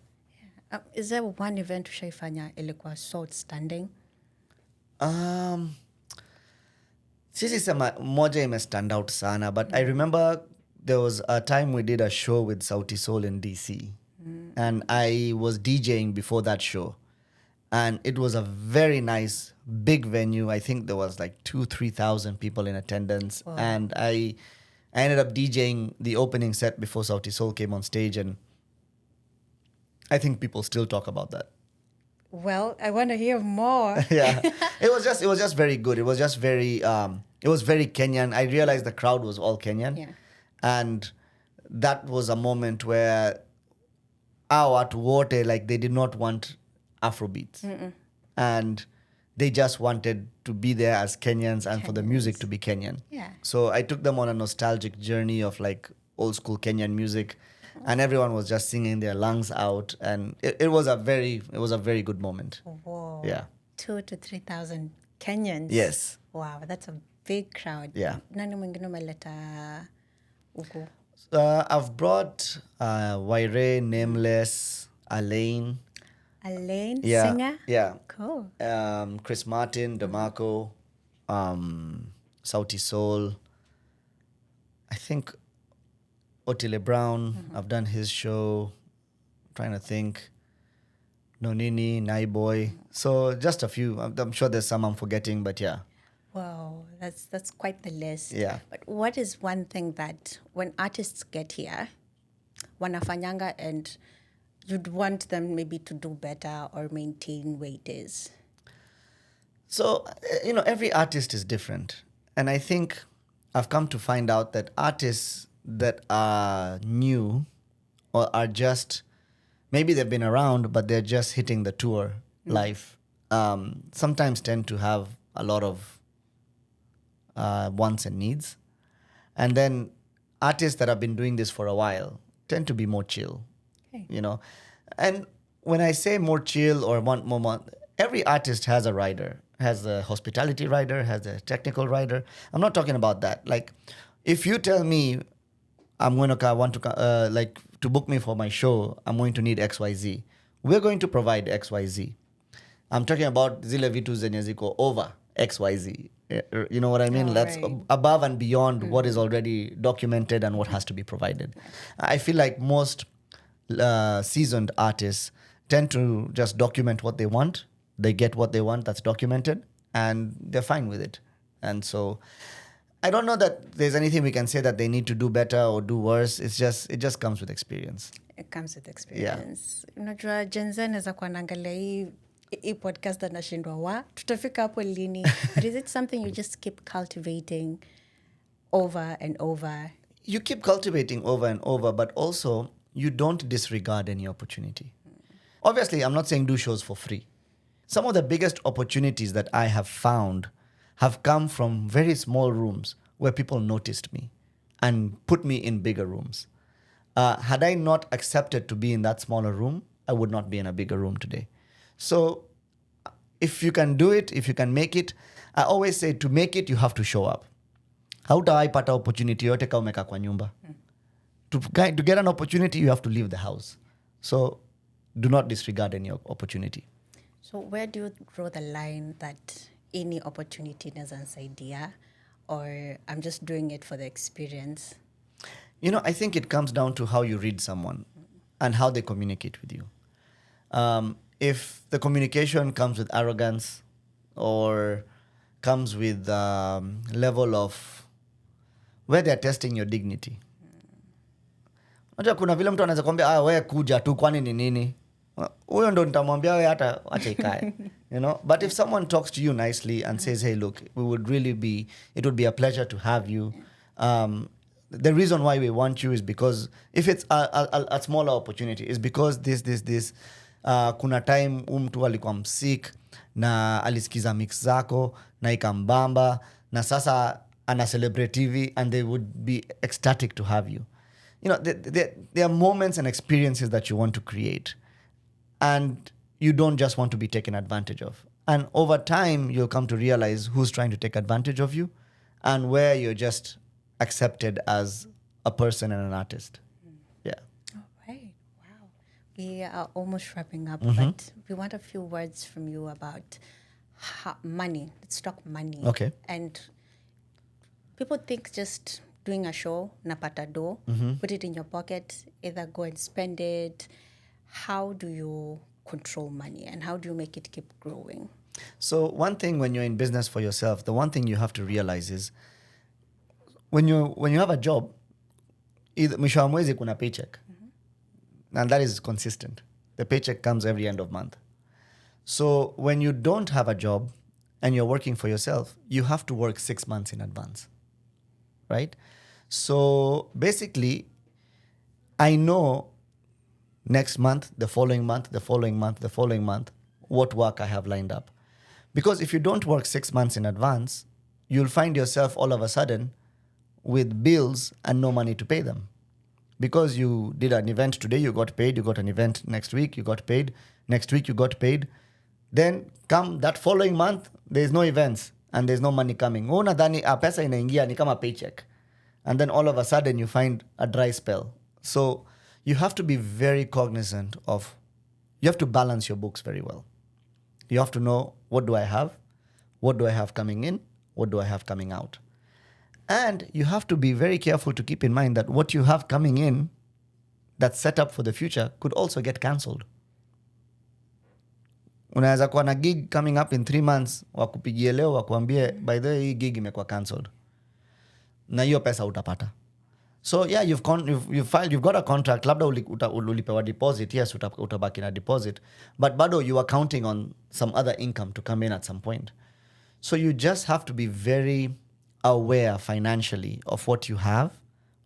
[SPEAKER 1] Is there one event ushaifanya ilikuwa so outstanding?
[SPEAKER 2] Sisi sema moja ime stand out sana, but I remember there was a time we did a show with Sauti Sol in DC. And I was DJing before that show. And it was a very nice, big venue. I think there was like 2,000-3,000 people in attendance. Wow. And I ended up DJing the opening set before Sauti Sol came on stage. And I think people still talk about that.
[SPEAKER 1] Well, I want to hear more.
[SPEAKER 2] Yeah. It was just very good. It was just very, it was very Kenyan. I realized the crowd was all Kenyan.
[SPEAKER 1] Yeah.
[SPEAKER 2] And that was a moment where our watu wote, like, they did not want Afrobeats. And they just wanted to be there as Kenyans and for the music to be Kenyan.
[SPEAKER 1] Yeah.
[SPEAKER 2] So I took them on a nostalgic journey of like old school Kenyan music, and everyone was just singing their lungs out, and it was a very good moment.
[SPEAKER 1] Whoa.
[SPEAKER 2] Yeah.
[SPEAKER 1] 2,000 to 3,000 Kenyans.
[SPEAKER 2] Yes.
[SPEAKER 1] Wow, that's a big crowd.
[SPEAKER 2] Yeah.
[SPEAKER 1] Nani mwingine umeleta huku?
[SPEAKER 2] I've brought Waire, Nameless, Alain.
[SPEAKER 1] Alain,
[SPEAKER 2] Yeah.
[SPEAKER 1] singer?
[SPEAKER 2] Yeah.
[SPEAKER 1] Cool.
[SPEAKER 2] Chris Martin, DeMarco, Sauti Soul. I think Otile Brown. I've done his show. I'm trying to think. Nonini, Naiboy. So just a few. I'm sure there's some I'm forgetting, but yeah.
[SPEAKER 1] Wow, that's quite the list.
[SPEAKER 2] Yeah.
[SPEAKER 1] But what is one thing that when artists get here, wanafanyanga and you'd want them maybe to do better or maintain where it is?
[SPEAKER 2] So, every artist is different. And I think I've come to find out that artists that are new or are just, maybe they've been around, but they're just hitting the tour life, sometimes tend to have a lot of wants and needs. And then artists that have been doing this for a while tend to be more chill,
[SPEAKER 1] Okay.
[SPEAKER 2] And when I say more chill or want more month, every artist has a rider, has a hospitality rider, has a technical rider. I'm not talking about that. Like, if you tell me I'm going to want to like to book me for my show, I'm going to need XYZ. We're going to provide XYZ. I'm talking about zile vitu zenye ziko over XYZ. You know what I mean?
[SPEAKER 1] Oh,
[SPEAKER 2] That's
[SPEAKER 1] right.
[SPEAKER 2] above and beyond what is already documented and what has to be provided. I feel like most seasoned artists tend to just document what they want. They get what they want that's documented, and they're fine with it. And so I don't know that there's anything we can say that they need to do better or do worse. It just comes with experience.
[SPEAKER 1] It comes with experience. Unajua Gen Z anaweza kuwa naangalia hii podcast anashindwa tutafika hapo lini? But is it something you just keep cultivating over and over?
[SPEAKER 2] You keep cultivating over and over, but also you don't disregard any opportunity. Obviously, I'm not saying do shows for free. Some of the biggest opportunities that I have found have come from very small rooms where people noticed me and put me in bigger rooms. Had I not accepted to be in that smaller room, I would not be in a bigger room today. So if you can do it, if you can make it, I always say to make it, you have to show up. Hautawai pata opportunity yote kama umekaa kwa nyumba. To get an opportunity, you have to leave the house. So do not disregard any opportunity.
[SPEAKER 1] So where do you draw the line that any opportunity doesn't idea, or I'm just doing it for the experience?
[SPEAKER 2] I think it comes down to how you read someone and how they communicate with you. If the communication comes with arrogance or comes with level of where they're testing your dignity. Unajua kuna vile mtu anaweza kwambia wewe kuja tu kwani ni nini? Huyo ndo nitamwambia wewe hata acha ikae. But if someone talks to you nicely and says, hey, look, it would be a pleasure to have you. The reason why we want you is because if it's a smaller opportunity, is because this. Kuna time mtu alikuwa msick na alisikiza mix zako na ikambamba na sasa ana celebrate TV and they would be ecstatic to have you. There are moments and experiences that you want to create, and you don't just want to be taken advantage of. And over time, you'll come to realize who's trying to take advantage of you and where you're just accepted as a person and an artist. Yeah.
[SPEAKER 1] All right. Wow. We are almost wrapping up, but we want a few words from you about money. Let's talk money.
[SPEAKER 2] Okay.
[SPEAKER 1] And people think just doing a show, napata do, put it in your pocket, either go and spend it. How do you control money and how do you make it keep growing?
[SPEAKER 2] So one thing when you're in business for yourself, the one thing you have to realize is when you have a job, mwisho wa mwezi kuna paycheck. And that is consistent. The paycheck comes every end of month. So when you don't have a job and you're working for yourself, you have to work 6 months in advance, right? So basically, I know next month, the following month, the following month, the following month, what work I have lined up. Because if you don't work 6 months in advance, you'll find yourself all of a sudden with bills and no money to pay them. Because you did an event today, you got paid, you got an event next week, you got paid, next week you got paid. Then come that following month, there's no events and there's no money coming. Unadhani pesa inaingia ni kama paycheck. And then all of a sudden you find a dry spell. So you have to be very cognizant of, you have to balance your books very well. You have to know, what do I have? What do I have coming in? What do I have coming out? And you have to be very careful to keep in mind that what you have coming in that's set up for the future could also get cancelled. Unaweza kuwa na gig coming up in 3 months, wakupigie leo wakuambie, by the way, hii gig imekuwa cancelled. Na hiyo pesa utapata. So yeah, you've got a contract, labda ulipewa deposit, yes, utabaki na deposit, but bado you are counting on some other income to come in at some point. So you just have to be very aware financially of what you have,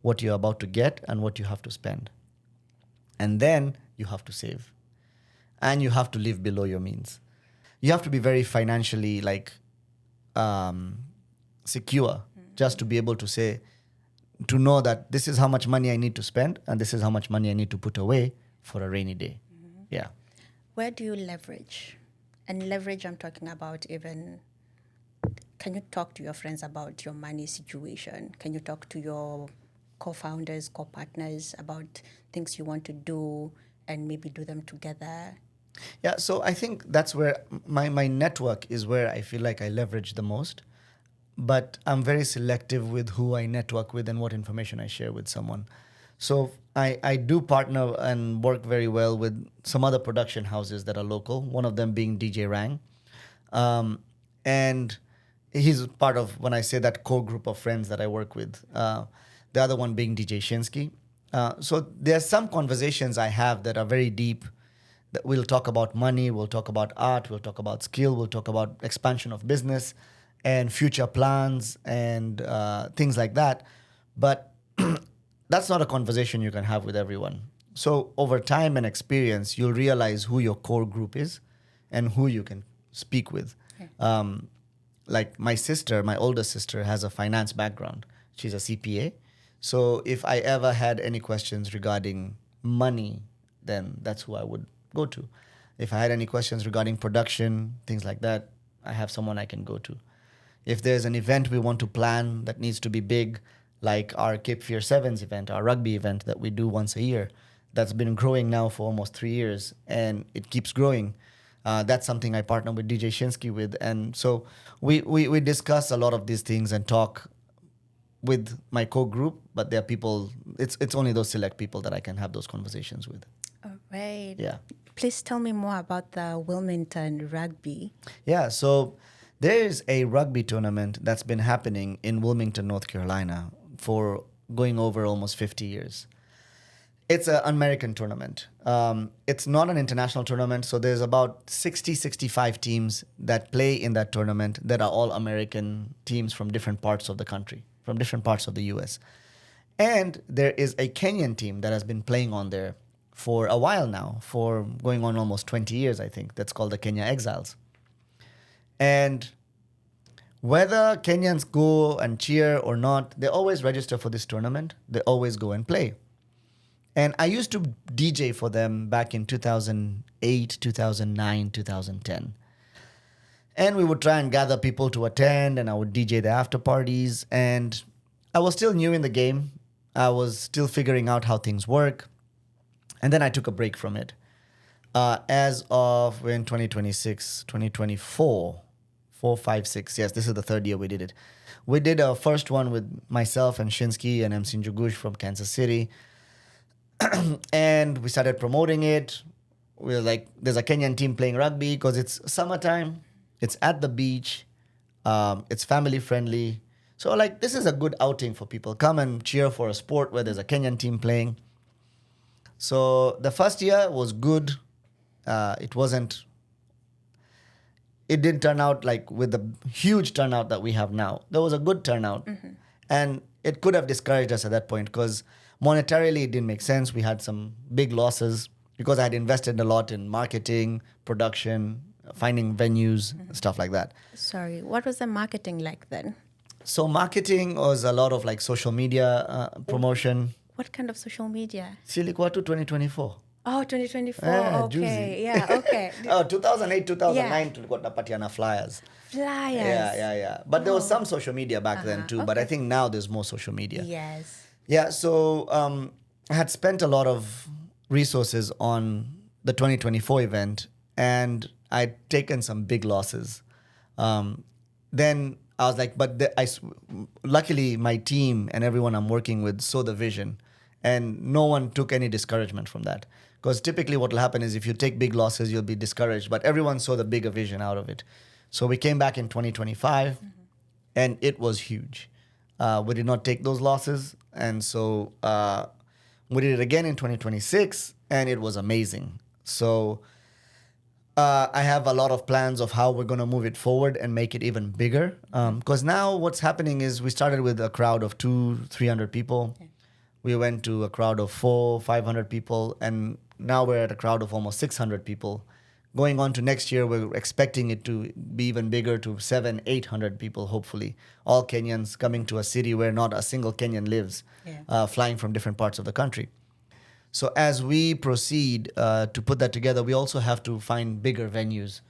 [SPEAKER 2] what you're about to get, and what you have to spend. And then you have to save. And you have to live below your means. You have to be very financially secure, just to be able to say, to know that this is how much money I need to spend and this is how much money I need to put away for a rainy day. Mm-hmm. Yeah.
[SPEAKER 1] Where do you leverage? And leverage, I'm talking about even, can you talk to your friends about your money situation? Can you talk to your co-founders, co-partners about things you want to do and maybe do them together?
[SPEAKER 2] Yeah, so I think that's where my network is, where I feel like I leverage the most. But I'm very selective with who I network with and what information I share with someone. So I do partner and work very well with some other production houses that are local, one of them being DJ Rang. And he's part of, when I say that core group of friends that I work with, the other one being DJ Shinsky. So there's some conversations I have that are very deep. That we'll talk about money, we'll talk about art, we'll talk about skill, we'll talk about expansion of business and future plans and things like that. But that's not a conversation you can have with everyone. So over time and experience, you'll realize who your core group is and who you can speak with. Okay. Like my sister, my older sister, has a finance background. She's a CPA. So if I ever had any questions regarding money, then that's who I would go to. If I had any questions regarding production, things like that, I have someone I can go to. If there's an event we want to plan that needs to be big, like our Cape Fear Sevens event, our rugby event that we do once a year, that's been growing now for almost 3 years, and it keeps growing. That's something I partner with DJ Shinsky with. And so we discuss a lot of these things and talk with my core group, but there are people, it's only those select people that I can have those conversations with.
[SPEAKER 1] All right.
[SPEAKER 2] Yeah.
[SPEAKER 1] Please tell me more about the Wilmington Rugby.
[SPEAKER 2] Yeah, so there is a rugby tournament that's been happening in Wilmington, North Carolina for going over almost 50 years. It's an American tournament. It's not an international tournament, so there's about 65 teams that play in that tournament that are all American teams from different parts of the country, from different parts of the US. And there is a Kenyan team that has been playing on there for a while now, for going on almost 20 years, I think. That's called the Kenya Exiles. And whether Kenyans go and cheer or not, they always register for this tournament. They always go and play. And I used to DJ for them back in 2008, 2009, 2010. And we would try and gather people to attend, and I would DJ the after parties. And I was still new in the game. I was still figuring out how things work. And then I took a break from it. As of, we're in 2026, 2024, 4, 5, 6. Yes, this is the third year we did it. We did our first one with myself and Shinsky and MC Njugush from Kansas City. And we started promoting it. We were like, there's a Kenyan team playing rugby because it's summertime. It's at the beach. It's family friendly. So like, this is a good outing for people. Come and cheer for a sport where there's a Kenyan team playing. So the first year was good. It didn't turn out like with the huge turnout that we have now. There was a good turnout. Mm-hmm. And it could have discouraged us at that point because monetarily it didn't make sense. We had some big losses because I had invested a lot in marketing, production, finding venues, stuff like that.
[SPEAKER 1] Sorry, what was the marketing like then?
[SPEAKER 2] So marketing was a lot of like social media promotion.
[SPEAKER 1] What kind of social media?
[SPEAKER 2] Silikuwa tu 2024.
[SPEAKER 1] Oh, 2024.
[SPEAKER 2] Yeah,
[SPEAKER 1] Okay.
[SPEAKER 2] juicy.
[SPEAKER 1] Yeah, okay.
[SPEAKER 2] Oh, 2008, 2009
[SPEAKER 1] Yeah.
[SPEAKER 2] tulikuwa tunapatiana flyers.
[SPEAKER 1] Flyers.
[SPEAKER 2] Yeah. But there was some social media back then too. But I
[SPEAKER 1] okay.
[SPEAKER 2] think now there's more social media.
[SPEAKER 1] Yes.
[SPEAKER 2] Yeah, so I had spent a lot of resources on the 2024 event and I'd taken some big losses. Then I was like, luckily my team and everyone I'm working with saw the vision and no one took any discouragement from that. Because typically what will happen is if you take big losses, you'll be discouraged, but everyone saw the bigger vision out of it. So we came back in 2025 and it was huge. We did not take those losses. And so we did it again in 2026 and it was amazing. So I have a lot of plans of how we're going to move it forward and make it even bigger. Because now what's happening is we started with a crowd of 200-300 people. Yeah. We went to a crowd of 400-500 people. And now we're at a crowd of almost 600 people. Going on to next year, we're expecting it to be even bigger to 700-800 people, hopefully. All Kenyans coming to a city where not a single Kenyan lives, flying from different parts of the country. So as we proceed to put that together, we also have to find bigger venues.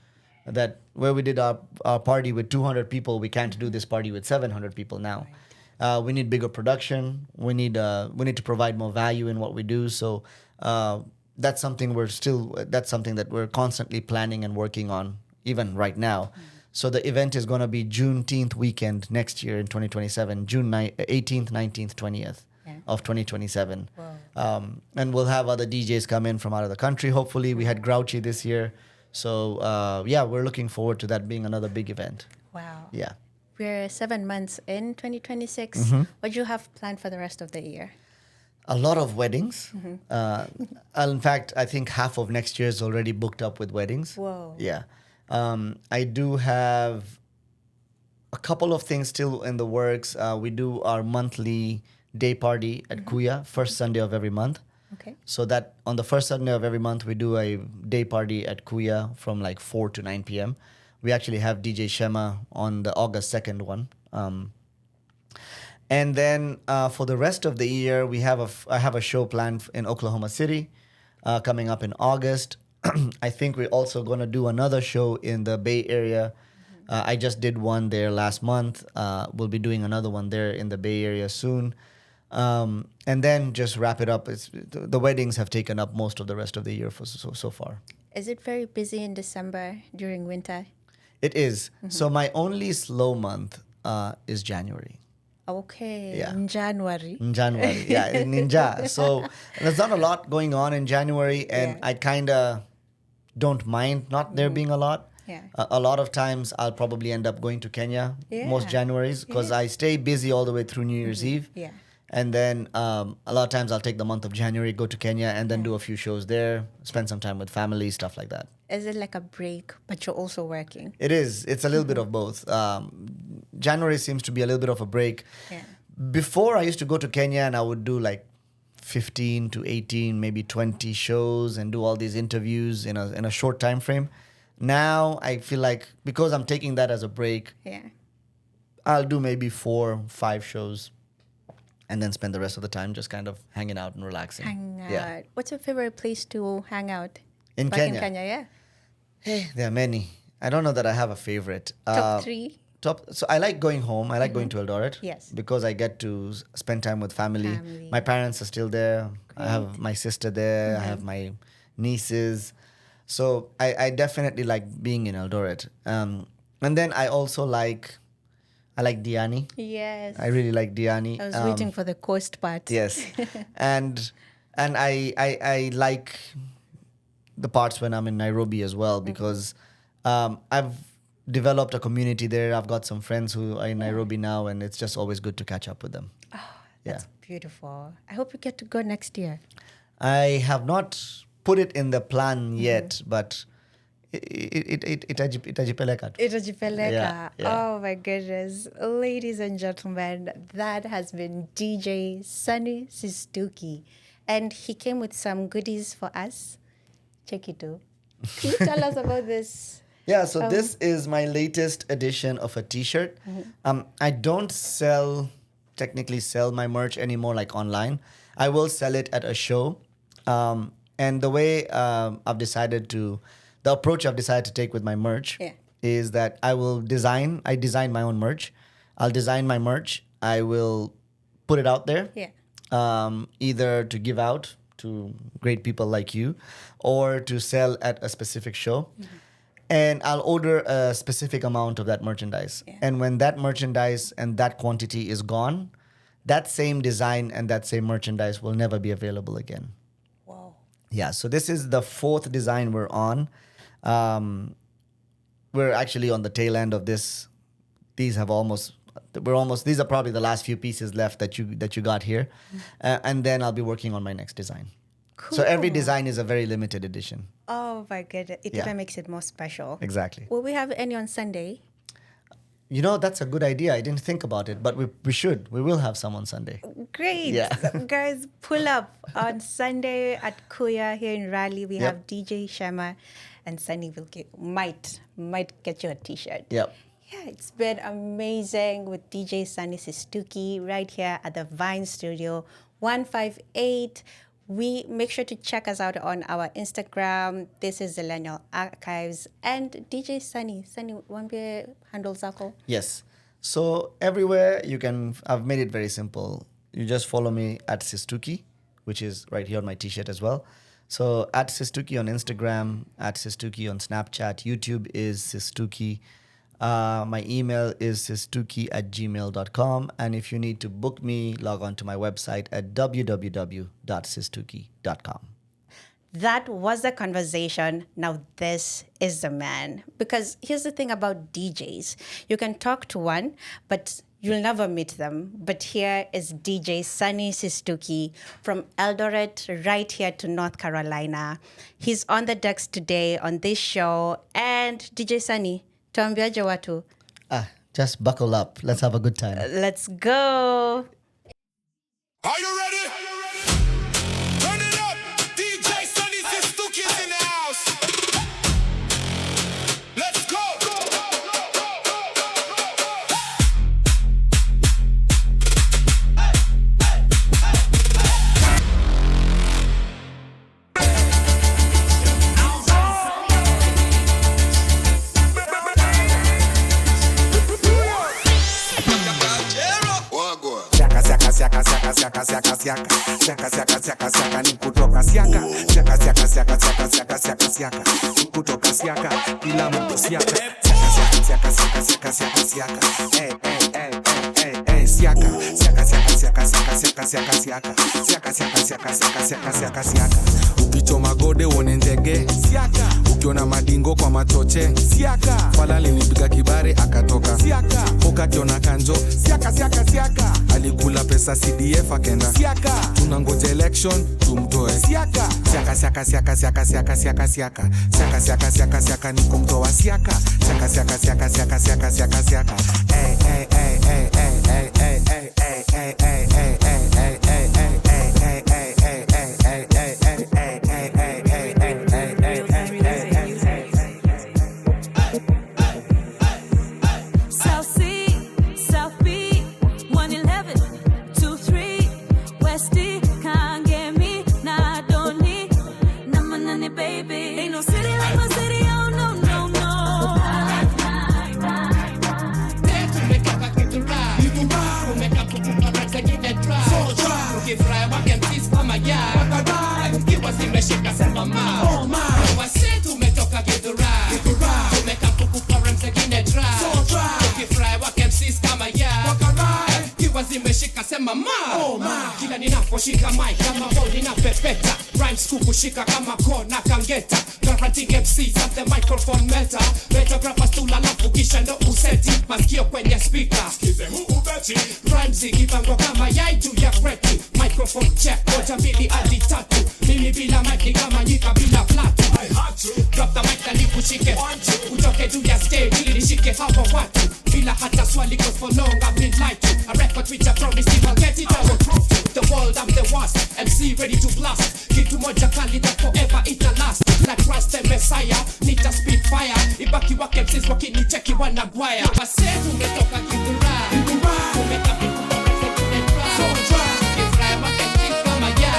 [SPEAKER 2] That where we did our party with 200 people, we can't do this party with 700 people now. Right. We need bigger production. We need to provide more value in what we do. So that's something that we're constantly planning and working on, even right now. Mm-hmm. So the event is going to be Juneteenth weekend next year in 2027, June 18th, 19th, 20th. Of 2027. Wow. And we'll have other DJs come in from out of the country. Hopefully, we had Grouchy this year. So, we're looking forward to that being another big event.
[SPEAKER 1] Wow.
[SPEAKER 2] Yeah.
[SPEAKER 1] We're 7 months in 2026. Mm-hmm. What do you have planned for the rest of the year?
[SPEAKER 2] A lot of weddings. Mm-hmm. In fact, I think half of next year is already booked up with weddings.
[SPEAKER 1] Whoa.
[SPEAKER 2] Yeah. I do have a couple of things still in the works. We do our monthly day party at Kuya, first Sunday of every month.
[SPEAKER 1] Okay.
[SPEAKER 2] So that on the first Sunday of every month, we do a day party at Kuya from like 4 to 9 p.m. We actually have DJ Shema on the August 2nd one. And then for the rest of the year, I have a show planned in Oklahoma City coming up in August. I think we're also going to do another show in the Bay Area. I just did one there last month. We'll be doing another one there in the Bay Area soon. And then just wrap it up. The weddings have taken up most of the rest of the year so far.
[SPEAKER 1] Is it very busy in December during winter?
[SPEAKER 2] It is. Mm-hmm. So my only slow month is January.
[SPEAKER 1] Okay.
[SPEAKER 2] Yeah.
[SPEAKER 1] In January.
[SPEAKER 2] Yeah, in Ninja. So there's not a lot going on in January, and I kind of don't mind not there being a lot.
[SPEAKER 1] Yeah.
[SPEAKER 2] A lot of times I'll probably end up going to Kenya most Januaries because I stay busy all the way through New Year's Eve.
[SPEAKER 1] Yeah.
[SPEAKER 2] And then a lot of times I'll take the month of January, go to Kenya, and then do a few shows there, spend some time with family, stuff like that.
[SPEAKER 1] Is it like a break, but you're also working?
[SPEAKER 2] It is. It's a little bit of both. January seems to be a little bit of a break.
[SPEAKER 1] Yeah.
[SPEAKER 2] Before, I used to go to Kenya and I would do like 15 to 18, maybe 20 shows and do all these interviews in a short time frame. Now, I feel like because I'm taking that as a break, I'll do maybe 4-5 shows. And then spend the rest of the time just kind of hanging out and relaxing.
[SPEAKER 1] Hang out. Yeah. What's your favorite place to hang out?
[SPEAKER 2] In Kenya?
[SPEAKER 1] In Kenya, yeah.
[SPEAKER 2] Hey, there are many. I don't know that I have a favorite.
[SPEAKER 1] Top 3?
[SPEAKER 2] So I like going home. I like going to Eldoret.
[SPEAKER 1] Yes.
[SPEAKER 2] Because I get to spend time with family. My parents are still there. Great. I have my sister there. I have my nieces. So I definitely like being in Eldoret. And then I also like Diani.
[SPEAKER 1] Yes.
[SPEAKER 2] I really like Diani.
[SPEAKER 1] I was waiting for the coast part.
[SPEAKER 2] Yes. and I like the parts when I'm in Nairobi as well because I've developed a community there. I've got some friends who are in Nairobi now and it's just always good to catch up with them.
[SPEAKER 1] Oh, that's beautiful. I hope you get to go next year.
[SPEAKER 2] I have not put it in the plan yet, but itajipeleka tu.
[SPEAKER 1] Itajipeleka.
[SPEAKER 2] Yeah.
[SPEAKER 1] Oh my goodness. Ladies and gentlemen, that has been DJ Sunny Sistuki. And he came with some goodies for us. Check it out. Can you tell us about this?
[SPEAKER 2] Yeah, so this is my latest edition of a t-shirt. I don't technically sell my merch anymore like online. I will sell it at a show. And the way the approach I've decided to take with my merch is that I design my own merch. I'll design my merch. I will put it out there. Either to give out to great people like you or to sell at a specific show. And I'll order a specific amount of that merchandise. And when that merchandise and that quantity is gone, that same design and that same merchandise will never be available again.
[SPEAKER 1] Wow.
[SPEAKER 2] Yeah, so this is the 4th design we're on. We're actually on the tail end of this. These are probably the last few pieces left that you got here. And then I'll be working on my next design.
[SPEAKER 1] Cool.
[SPEAKER 2] So every design is a very limited edition.
[SPEAKER 1] Oh my goodness. It even makes it more special.
[SPEAKER 2] Exactly.
[SPEAKER 1] Will we have any on Sunday?
[SPEAKER 2] That's a good idea. I didn't think about it, but we should. We will have some on Sunday.
[SPEAKER 1] Great.
[SPEAKER 2] Yeah.
[SPEAKER 1] Guys, pull up on Sunday at Kuya here in Raleigh. We have DJ Shema and Sunny might get you a t-shirt.
[SPEAKER 2] Yep.
[SPEAKER 1] Yeah, it's been amazing with DJ Sunny Sistuki right here at the Vine Studio 158. We make sure to check us out on our Instagram. This is Zlenial Archives and DJ Sunny. Sunny, wambie handle zako?
[SPEAKER 2] Yes. So everywhere I've made it very simple. You just follow me at Sistuki, which is right here on my t-shirt as well. So at Sistuki on Instagram, at Sistuki on Snapchat. YouTube is Sistuki. My email is sistuki@gmail.com. And if you need to book me, log on to my website at www.sistuki.com.
[SPEAKER 1] That was the conversation. Now this is the man. Because here's the thing about DJs. You can talk to one, but you'll never meet them. But here is DJ Sunny Sistuki from Eldoret right here to North Carolina. He's on the decks today on this show. And DJ Sunny, tuambiaje watu?
[SPEAKER 2] Just buckle up. Let's have a good time.
[SPEAKER 1] Let's go.
[SPEAKER 3] Are you ready? Turn it up. DJ Sunny Sistuki is in the house. Let's go. Siaka ni kutoka siaka ni kutoka siaka kila mtu siaka siaka ukichoma gode uone ndege siaka ukiona madingo kwa machoche siaka falali nipiga kibare akatoka siaka ukakiona kanjo siaka alikula pesa CDF akenda siaka tunangoja election tumtoe siaka siaka ni kumtoa siaka siaka kila ninaposhika mic kama boli na pepeta rhymes kukushika kama kona kangeta guaranteeing MCs at the microphone meta better grab a stool alafu kisha ndo useti masikio kwenye speaker skize huu beti rhymes ikipango kama yai juu ya kreti microphone check moja mbili hadi tatu mimi bila mic kama nyika bila flat I had to drop the mic and leave nikushike utoke juu ya stage ili nishike hawa watu bila hata swali cause for long I've been lied to a record which I promise if I'll get it I will prove to the world I'm the worst MC ready to blast kitu moja kali that forever it'll last like Christ the Messiah nita speed fire ibaki wake MCs wakinicheki wanagwaya wase tumetoka kidura umeka vitu kwa tumedra so dry Israel wake MCs kama ya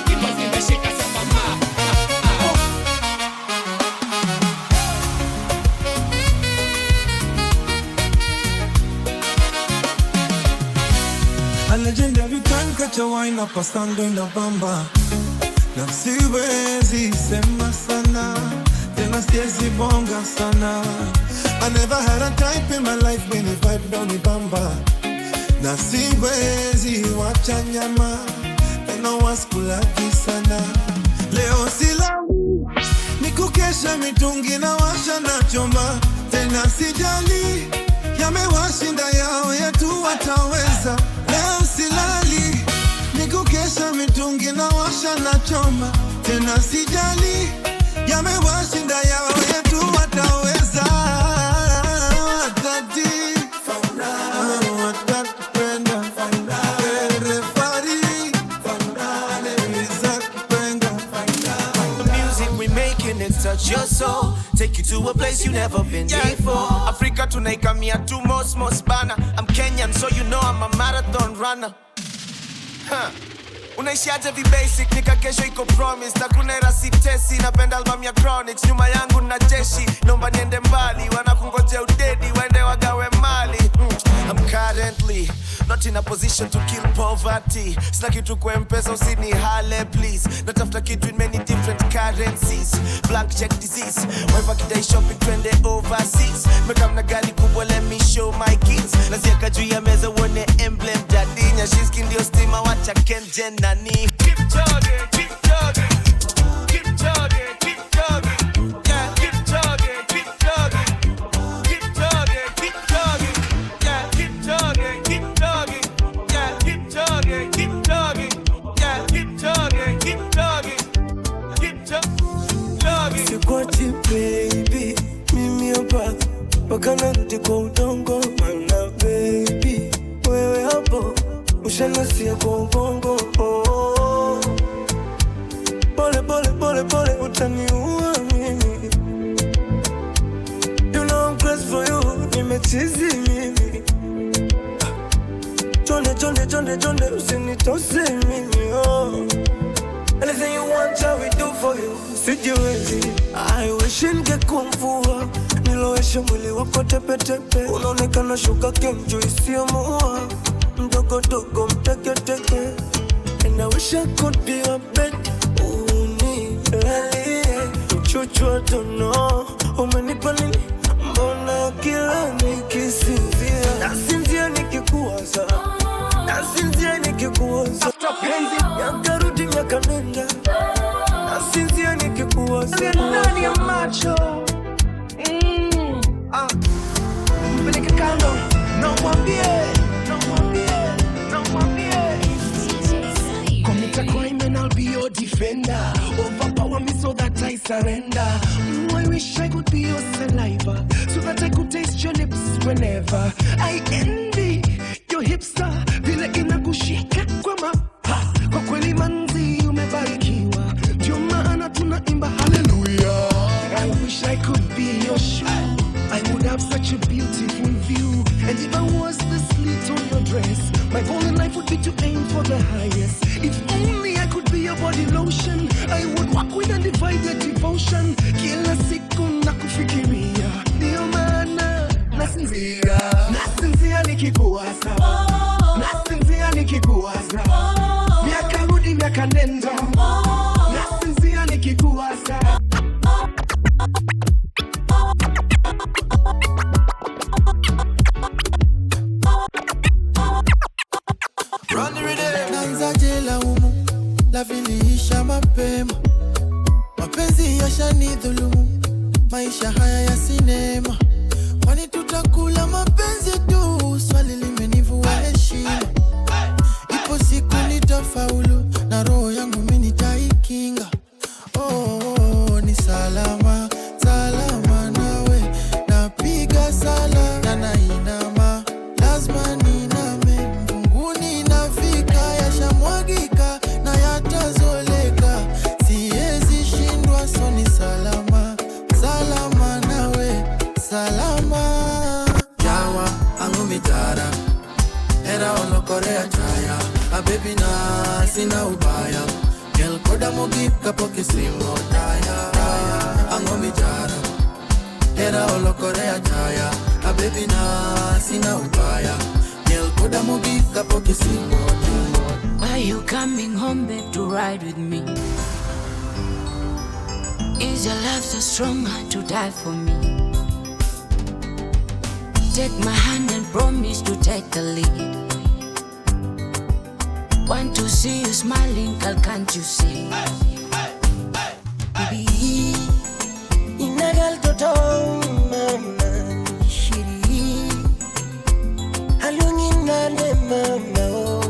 [SPEAKER 3] kimo zimeshika sema ma
[SPEAKER 4] A legend every time catch a wine up a stand in a bamba na siwezi sema sana tena siwezi bonga sana I never had a type in my life when the vibe down the bamba na siwezi wacha nyama tena waskulaki sana leo silamu nikukesha mitungi na washa na choma tena sijali yamewashinda yao yetu wataweza leo silali nikukesha mitungi na washa na choma tena sijali yamewashinda yao yetu wataweza watati watatupenda refari wizakupenda
[SPEAKER 5] The music we making it touch your soul take you to a place you never been before Africa tunaikamia tu most bana I'm Kenyan so you know I'm a marathon runner Unaishiaje vi basic nika kesho iko promise na kuna rasitesi napenda album ya Chronics nyuma yangu na jeshi naomba niende mbali wanakungojea udedi waende wagawe mali I'm currently not in a position to kill poverty sina kitu kwa mpesa usini hale please natafuta kitu in many different currencies blank check disease wife akidai shopping twende overseas mekam na gari kubwa let me show my kids naziaka juu ya meza uone emblem jadinya shiski ndio stima wacha kenjen nani keep chugging keep chugging keep chugging keep chugging yeah keep chugging keep chugging keep chugging keep chugging yeah keep chugging keep chugging yeah keep chugging keep chugging yeah keep chugging keep chugging keep chugging
[SPEAKER 4] Sikwachi baby mimi hapa mpaka narudi kwa udongo mana baby wewe hapo ushanasia kwa ubongo pole utaniua mimi you know I'm crazy for you nimechizi mimi chonde usinitose mimi anything you want I will do for you sijiwezi I wish ningekuwa nilowesha mwili wako tepe unaonekana shuka kenjo isiyomuua mdogo mteke and I wish I could be a bed chuchwa tono umenipa nini mbona kila nikisinzia nasinzia nikikuwaza yakarudi miaka nenda nasinzia nikikuwaza ndani ya macho mpeleke kando na umwambie commit a crime and I'll be your defender overpower me so that I surrender I wish I could be your saliva so that I could taste your lips whenever I envy your hipster vile inakushika kwa mapa kwa kweli manzi umebarikiwa ndio maana tunaimba hallelujah I wish I could be your shoe I would have such a beautiful view and if I was the slit on your dress my goal in life would be to aim for the highest if only I could be your body lotion I would walk with undivided devotion kila siku nakufikiria ndio maana nasinzia nikikuwaza miaka rudi miaka nenda nasinzia nikikuwaza
[SPEAKER 6] Nanza jela umu la viliisha mapema mapenzi yashanidhulumu maisha haya ya sinema kwani tutakula mapenzi tu swali limenivua heshima ipo siku nitafaulu na roho yangu mimi nitaikinga ni salama salama. Jawa, angumitara. Era ono korea chaya. A baby na sina ubaya. Gel koda mogi kapoke simo taya. Angumitara. Era ono korea chaya. A baby na sina ubaya. Gel koda mogi kapoke simo taya.
[SPEAKER 7] Are you coming home, babe, to ride with me? Is your love so strong to die for me? Take my hand and promise to take the lead. Want to see you smiling, girl, can't you see?
[SPEAKER 6] Baby, inagal toto mama shiri. Halungin na ne mama oh.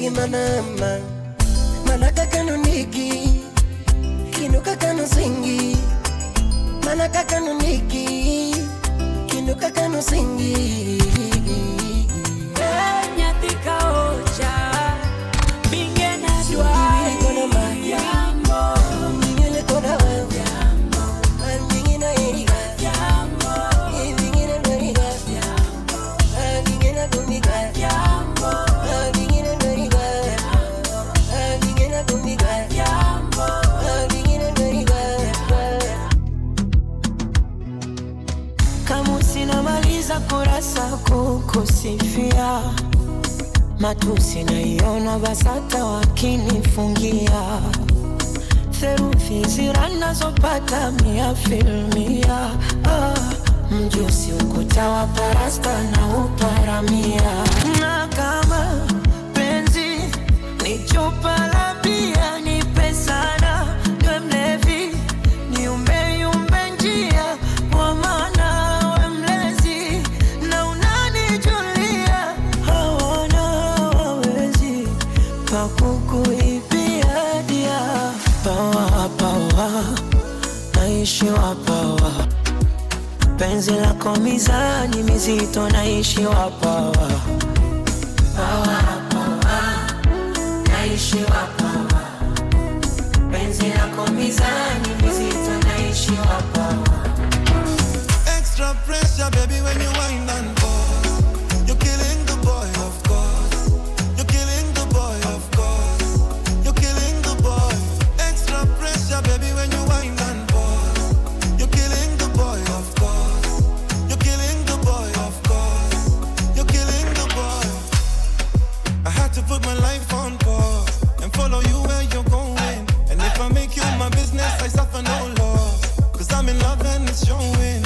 [SPEAKER 6] Manama manaka kanuniki kinuka kanusingi manaka kanuniki kinuka kanusingi
[SPEAKER 7] nyatika ocha bingena dwa yambo
[SPEAKER 6] ngile kona yambo angina eriga
[SPEAKER 7] yambo
[SPEAKER 6] ingina doriga
[SPEAKER 7] yambo
[SPEAKER 6] angina dumiga
[SPEAKER 7] yambo
[SPEAKER 8] kurasa kukusifia matusi naiona basata wakinifungia theruthi zirana zopata 100%. Mjusi ukuta wa parasta na uparamia na kama penzi ni chupa la bia nipe sana niwe mlevi niumbe yumbe njia kwa maana kukuibia dia pawa naishi wapawa penzi lako mizani mizito naishi wapawa naishi wapawa penzi lako mizani mizito naishi wapawa.
[SPEAKER 4] Extra pressure baby when you wind and pause. You're killing the boy of course. You're killing the boy of course. You're killing the boy. Extra pressure baby when you wind and pause. You're killing the boy of course. You're killing the boy of course. You're killing the boy. I had to put my life on pause and follow you where you're going. And if I make you my business, I suffer no loss. Cause I'm in love and it's showing.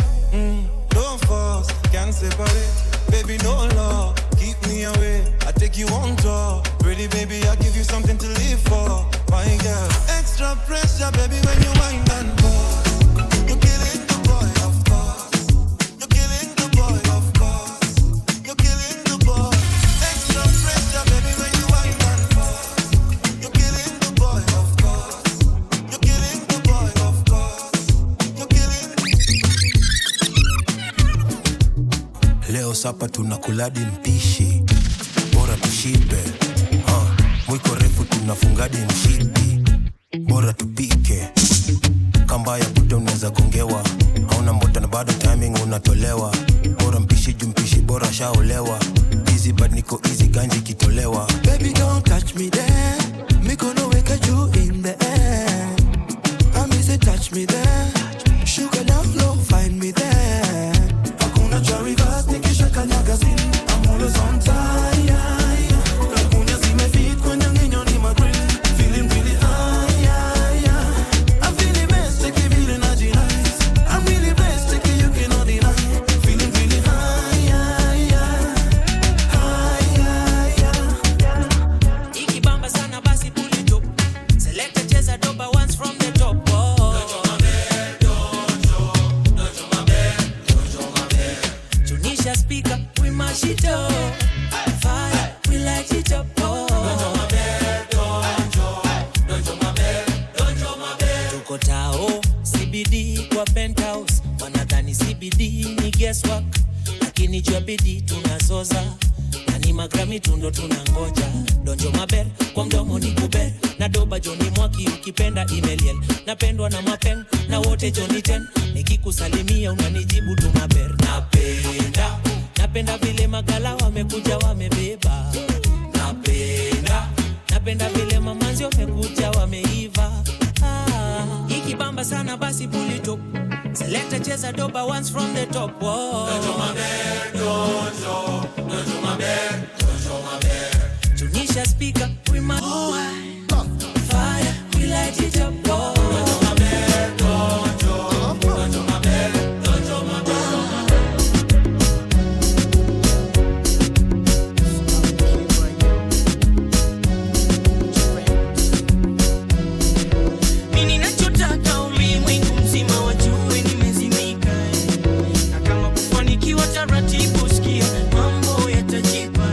[SPEAKER 4] No force, can't separate. Baby, no law, keep me away. I take you on tour. Pretty baby, I give you something to live for. My girl, extra pressure, baby, when you wind and pause. You're killing the boy, of course. You're killing the boy, of course. You're killing the boy. Extra pressure, baby, when you wind and pause. You're killing the boy, of course. You're killing the boy, of course. You're killing.
[SPEAKER 9] Leo sapa tunakuladi mpishi, bora tushibe. Mwiko refu tunafungadi mshipi, bora tupike. Kamba ya kuta unaweza gongewa, hauna mbota na bado timing unatolewa. Bora mpishi jumpishi bora shaolewa. Easy but niko easy ganji kitolewa.
[SPEAKER 6] Baby don't touch me there, me gonna wake you in the air. I miss it, touch me there, sugar down low, find me there. Hakuna cha reverse, nikisha kanyaga zini, I'm always on time. Hakuna zimefit kwenye nginyo ni magrill, feeling really high. I'm feeling best, take it really nice. I'm really best, take it you cannot deny. Feeling really high.
[SPEAKER 10] bidii tunazoza, na ni magrami tundo tunangoja. Donjo maber kwa mdomo ni kuber, na doba Johnny Mwaki ukipenda email. Napendwa na mapeng na wote Johnny 10, nikikusalimia unanijibu tu maber. Napenda vile magala wamekuja wamebeba. Napenda vile mamanzi wamekuja wameiva. Ikibamba sana basi pull it up. Select a cheza doba once from the top. Dojo maber, dojo maber, dojo maber. Tunisha speaker, we my fire, we light it up. Dojo maber, dojo maber, dojo maber. Mimi nachotaka ulimwengu mzima wajue nimezimika, na kama kufanikiwa taratibu sikia mambo yatajipa.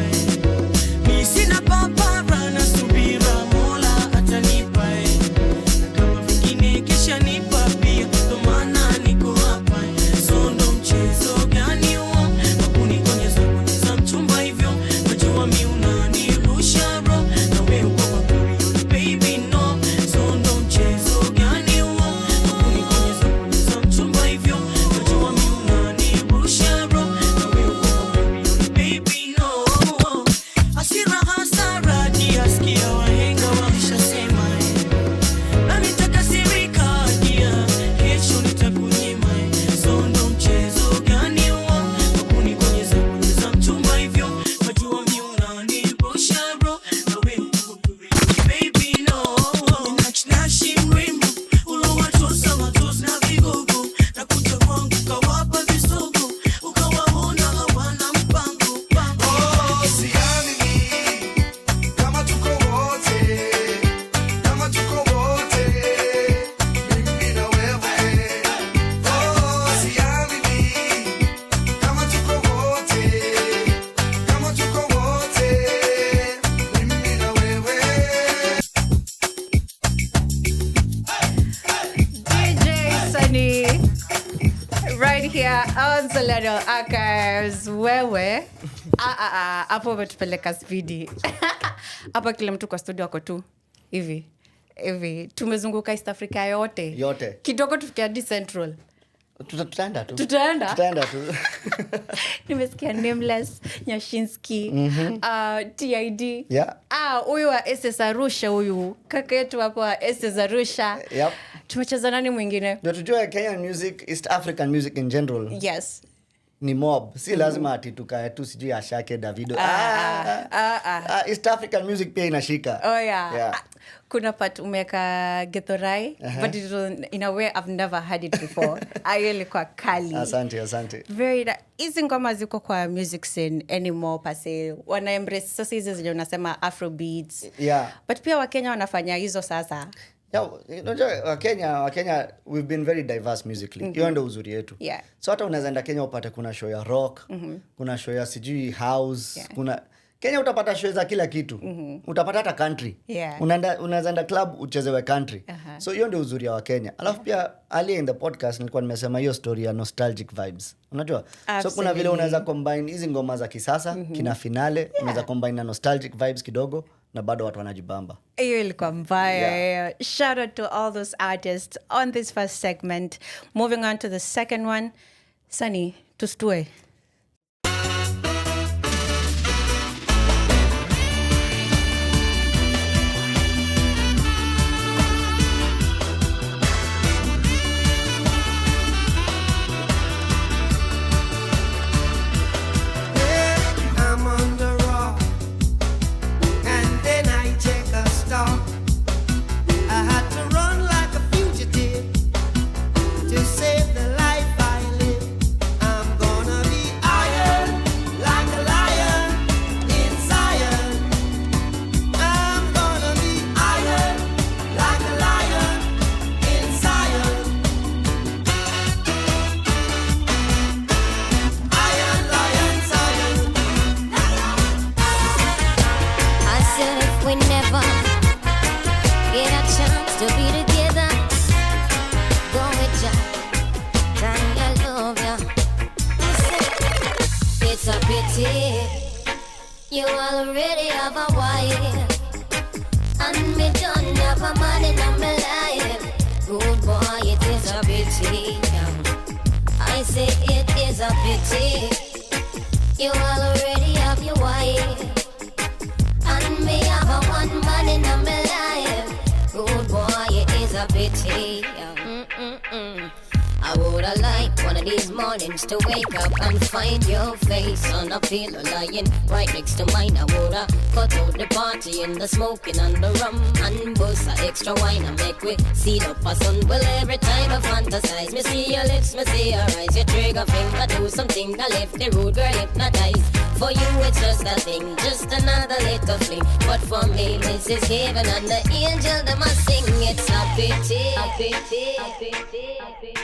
[SPEAKER 10] Mimi sina papara na subira Mola atanipa, na kama vingine kesha nipa pia, ndo maana niko hapa. So ndo mchezo gani huo wakunikonyeza mchumba hivyo, wajua mimi unanirusha bro, na wewe uko kwa period baby no. So ndo mchezo gani huo wakunikonyeza mchumba hivyo, wajua mimi unanirusha bro, na wewe uko kwa period baby no. Hasira hasara diasikia wahenga wameshasema, na nitakasirika dia kesho nitakunyima. So ndo mchezo gani huo wakunikonyeza mchumba hivyo, wajua mimi unanirusha bro, na wewe uko kwa period baby no. Ninachinashi mrembo ulowatosa matosi na vigogo, na kuja kwangu kawapa visogo, ukawaona hawana mpango.
[SPEAKER 5] Kama tuko wote, mimi na wewe. Oh, siamini. Kama tuko wote, mimi na wewe.
[SPEAKER 1] DJ Sunny, right here on Zlenial Archives. Wewe hapo umetupeleka spidi. Hapa kila mtu kwa studio wako tu hivi tumezunguka East Africa yote kidogo tufikia hadi Central. Tutaenda tu. Nimesikia Nameless, Nyashinski, TID.
[SPEAKER 2] Yeah.
[SPEAKER 1] Huyu wa SS Arusha, huyu kaka yetu hapo wa SS Arusha.
[SPEAKER 2] Yep.
[SPEAKER 1] Tumecheza nani mwingine?
[SPEAKER 2] Ndio tujue Kenyan music, East African music in general.
[SPEAKER 1] Yes.
[SPEAKER 2] Ni mob. Si lazima ati tukae tu sijui Ashake Davido. East African music pia inashika.
[SPEAKER 1] Oh yeah. Kuna part umeka Githurai, but it was in a way I've never heard it before. Ayo ilikuwa kali.
[SPEAKER 2] Asante.
[SPEAKER 1] Very hizi ngoma ziko kwa music scene anymore per se. Wana embrace sasa hizi zenye unasema Afrobeats.
[SPEAKER 2] Yeah.
[SPEAKER 1] But pia Wakenya wanafanya hizo sasa.
[SPEAKER 2] Yeah, unajua Wakenya we've been very diverse musically. Hiyo ndio uzuri yetu.
[SPEAKER 1] Yeah.
[SPEAKER 2] So hata unaweza enda Kenya upate kuna show ya rock, kuna show ya sijui house, kuna Kenya utapata show za kila kitu. Utapata hata country.
[SPEAKER 1] Yeah.
[SPEAKER 2] Unaweza enda club uchezewe country. So hiyo ndio uzuri wa Kenya. Alafu pia earlier in the podcast nilikuwa nimesema hiyo story ya nostalgic vibes. Unajua? So kuna vile unaweza combine hizi ngoma za kisasa, kina finale, unaweza combine na nostalgic vibes kidogo na bado watu wanajibamba.
[SPEAKER 1] Hiyo ilikuwa mbaya. Shout out to all those artists on this first segment. Moving on to the second one. Sunny, tustue.
[SPEAKER 8] I'm on the rock, and then I take a stop. I had to run like a fugitive to save the life I live. I'm gonna be
[SPEAKER 11] You already have a wife, and me don't have a man in my life. Good boy, it is a pity. I say it is a pity. You already have your wife, and me have a one man in my life. Good boy, it is a pity. I woulda liked one of these mornings to wake up and find your face on a pillow lying right next to mine. I woulda cut out the party and the smoking and the rum and bust a extra wine and make we see up a sun. Well, every time I fantasize, me see your lips, me see your eyes, your trigger finger do something. I left the rude girl hypnotized. For you it's just a thing, just another little fling. But for me this is heaven and the angel that must sing. It's a pity, a pity, a pity, a pity.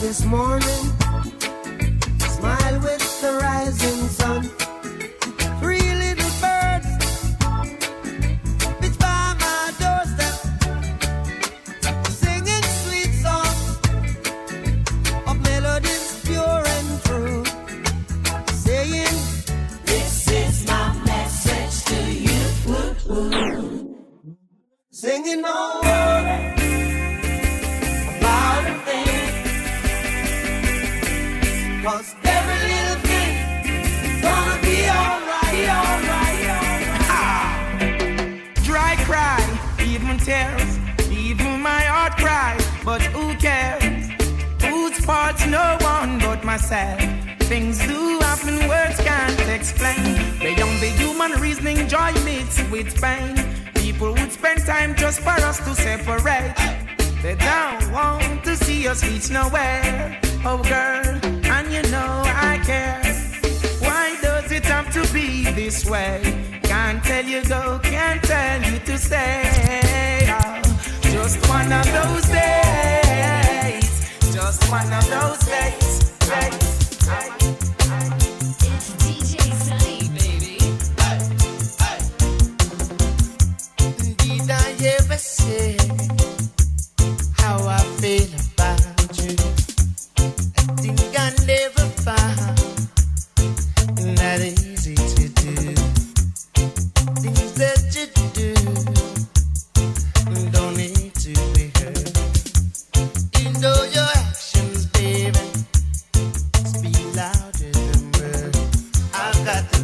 [SPEAKER 8] This morning, smile with the rising sun. 3 little birds pitch by my doorstep, singing sweet songs of melodies pure and true, saying, "This is my message to you." Singing, "Don't worry about a thing, 'cause every little thing gonna be alright, alright, alright."
[SPEAKER 10] Dry cry, even tears, even my heart cries. But who cares? Whose fault's no one but myself. Things do happen, words can't explain. Beyond the human reasoning, joy mixed with pain. People would spend time just for us to separate. They don't want to see us reach nowhere. Oh girl, and you know I care. Why does it have to be this way? Can't tell you go, can't tell you to stay. Oh, just one of those days. Just one of those days.
[SPEAKER 11] It's DJ Sunny, baby.
[SPEAKER 8] Did I ever say how I feel about you? I think I never found that easy to do. Things that you do don't need to be heard. You know your actions, baby, speak louder than words. I've got the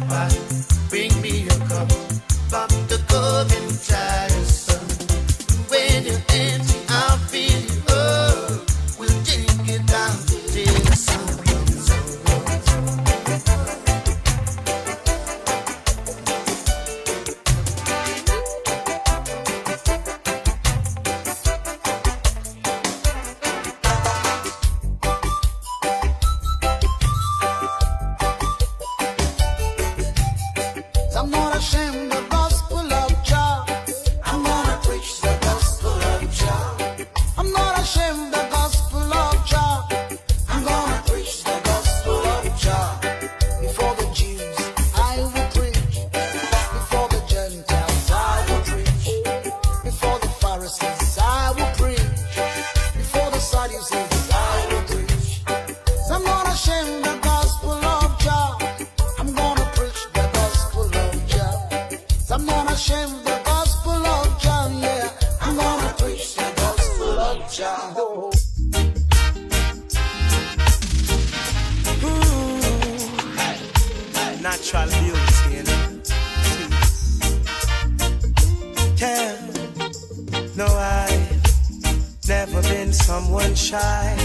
[SPEAKER 5] been someone shy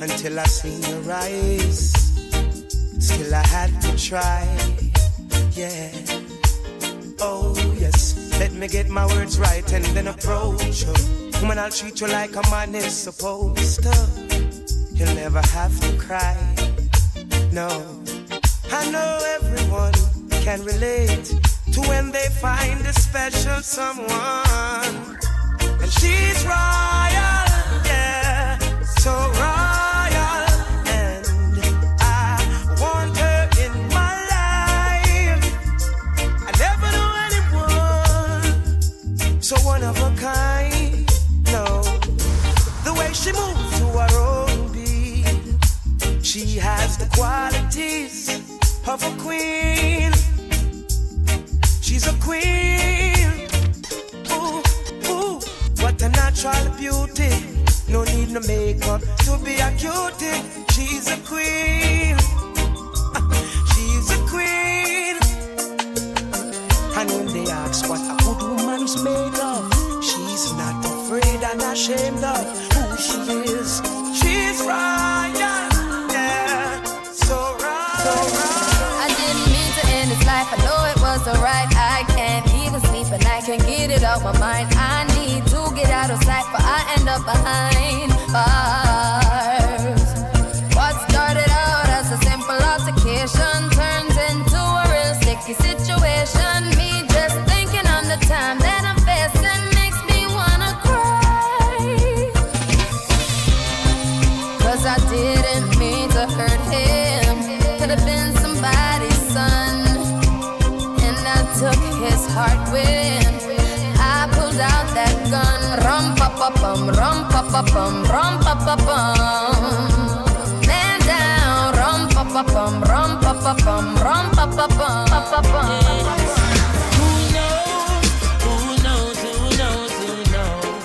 [SPEAKER 5] until I seen your eyes. Still I had to try, yeah. Oh yes, let me get my words right and then approach you. Woman, I'll treat you like a man is supposed to. You'll never have to cry, no. I know everyone can relate to when they find a special someone. And she's royal, yeah, so royal. And I want her in my life. I never knew anyone so one of a kind, no. The way she moves to her own beat, she has the qualities of a queen. She's a queen. Ooh, ooh, what a natural beauty. No need no makeup to be a cutie. She's a queen. She's a queen. And when they ask what a good woman's made of, she's not afraid and ashamed of who she is. She's royal, yeah, so royal.
[SPEAKER 12] I didn't mean to end his life. I know it was alright. I can't even sleep and I can't get it out my mind. I need to get out of sight, but I end up behind bars. What started out as a simple altercation turns into a real sticky situation. Me just thinking on the time that I'm facing makes me wanna cry. 'Cause I didn't mean to hurt him. Could have been somebody's son. And I took his heart when I pulled out that gun. Rum pa pa bum, rum pa pa bum, rum pa pa bum. Man down, rum pa pa bum, rum pa pa bum, rum pa pa bum, pa pa bum.
[SPEAKER 10] Who knows? Who knows? Who knows? Who knows?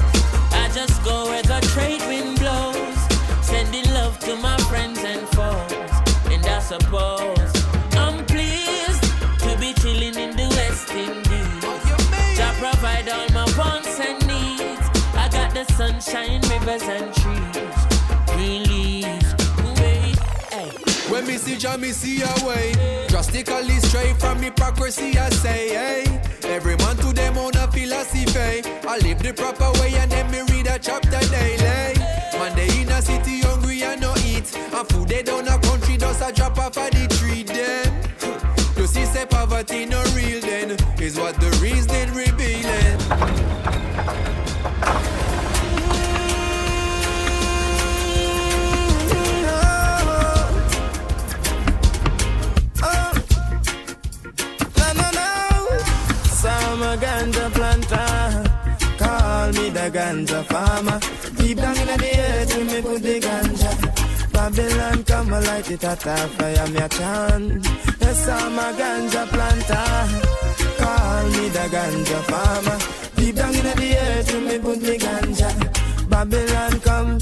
[SPEAKER 10] I just go where the trade wind blows, sending love to my friends and foes. And I suppose I'm pleased to be chilling in the West Indies. Jah provide all my wants and needs. I got the sunshine, rivers and trees. Green leaves, wait, hey.
[SPEAKER 13] When me see Jah, me see a way. Drastically straight from hypocrisy, I say, hey. Every man to them own a philosophy. I live the proper way and then me read a chapter daily. Man, they in a city hungry and no eat. And food they down a country does a drop off of the tree then. You see say poverty no real then, is what the reason revealing.
[SPEAKER 6] I'm a ganja planter, call me the ganja farmer. Deep down in the earth, we me put the ganja. Babylon come and light it at a fire, me a chant. Yes, I'm a ganja planter, call me the ganja farmer. Deep down in the earth, we me put the ganja. Babylon come.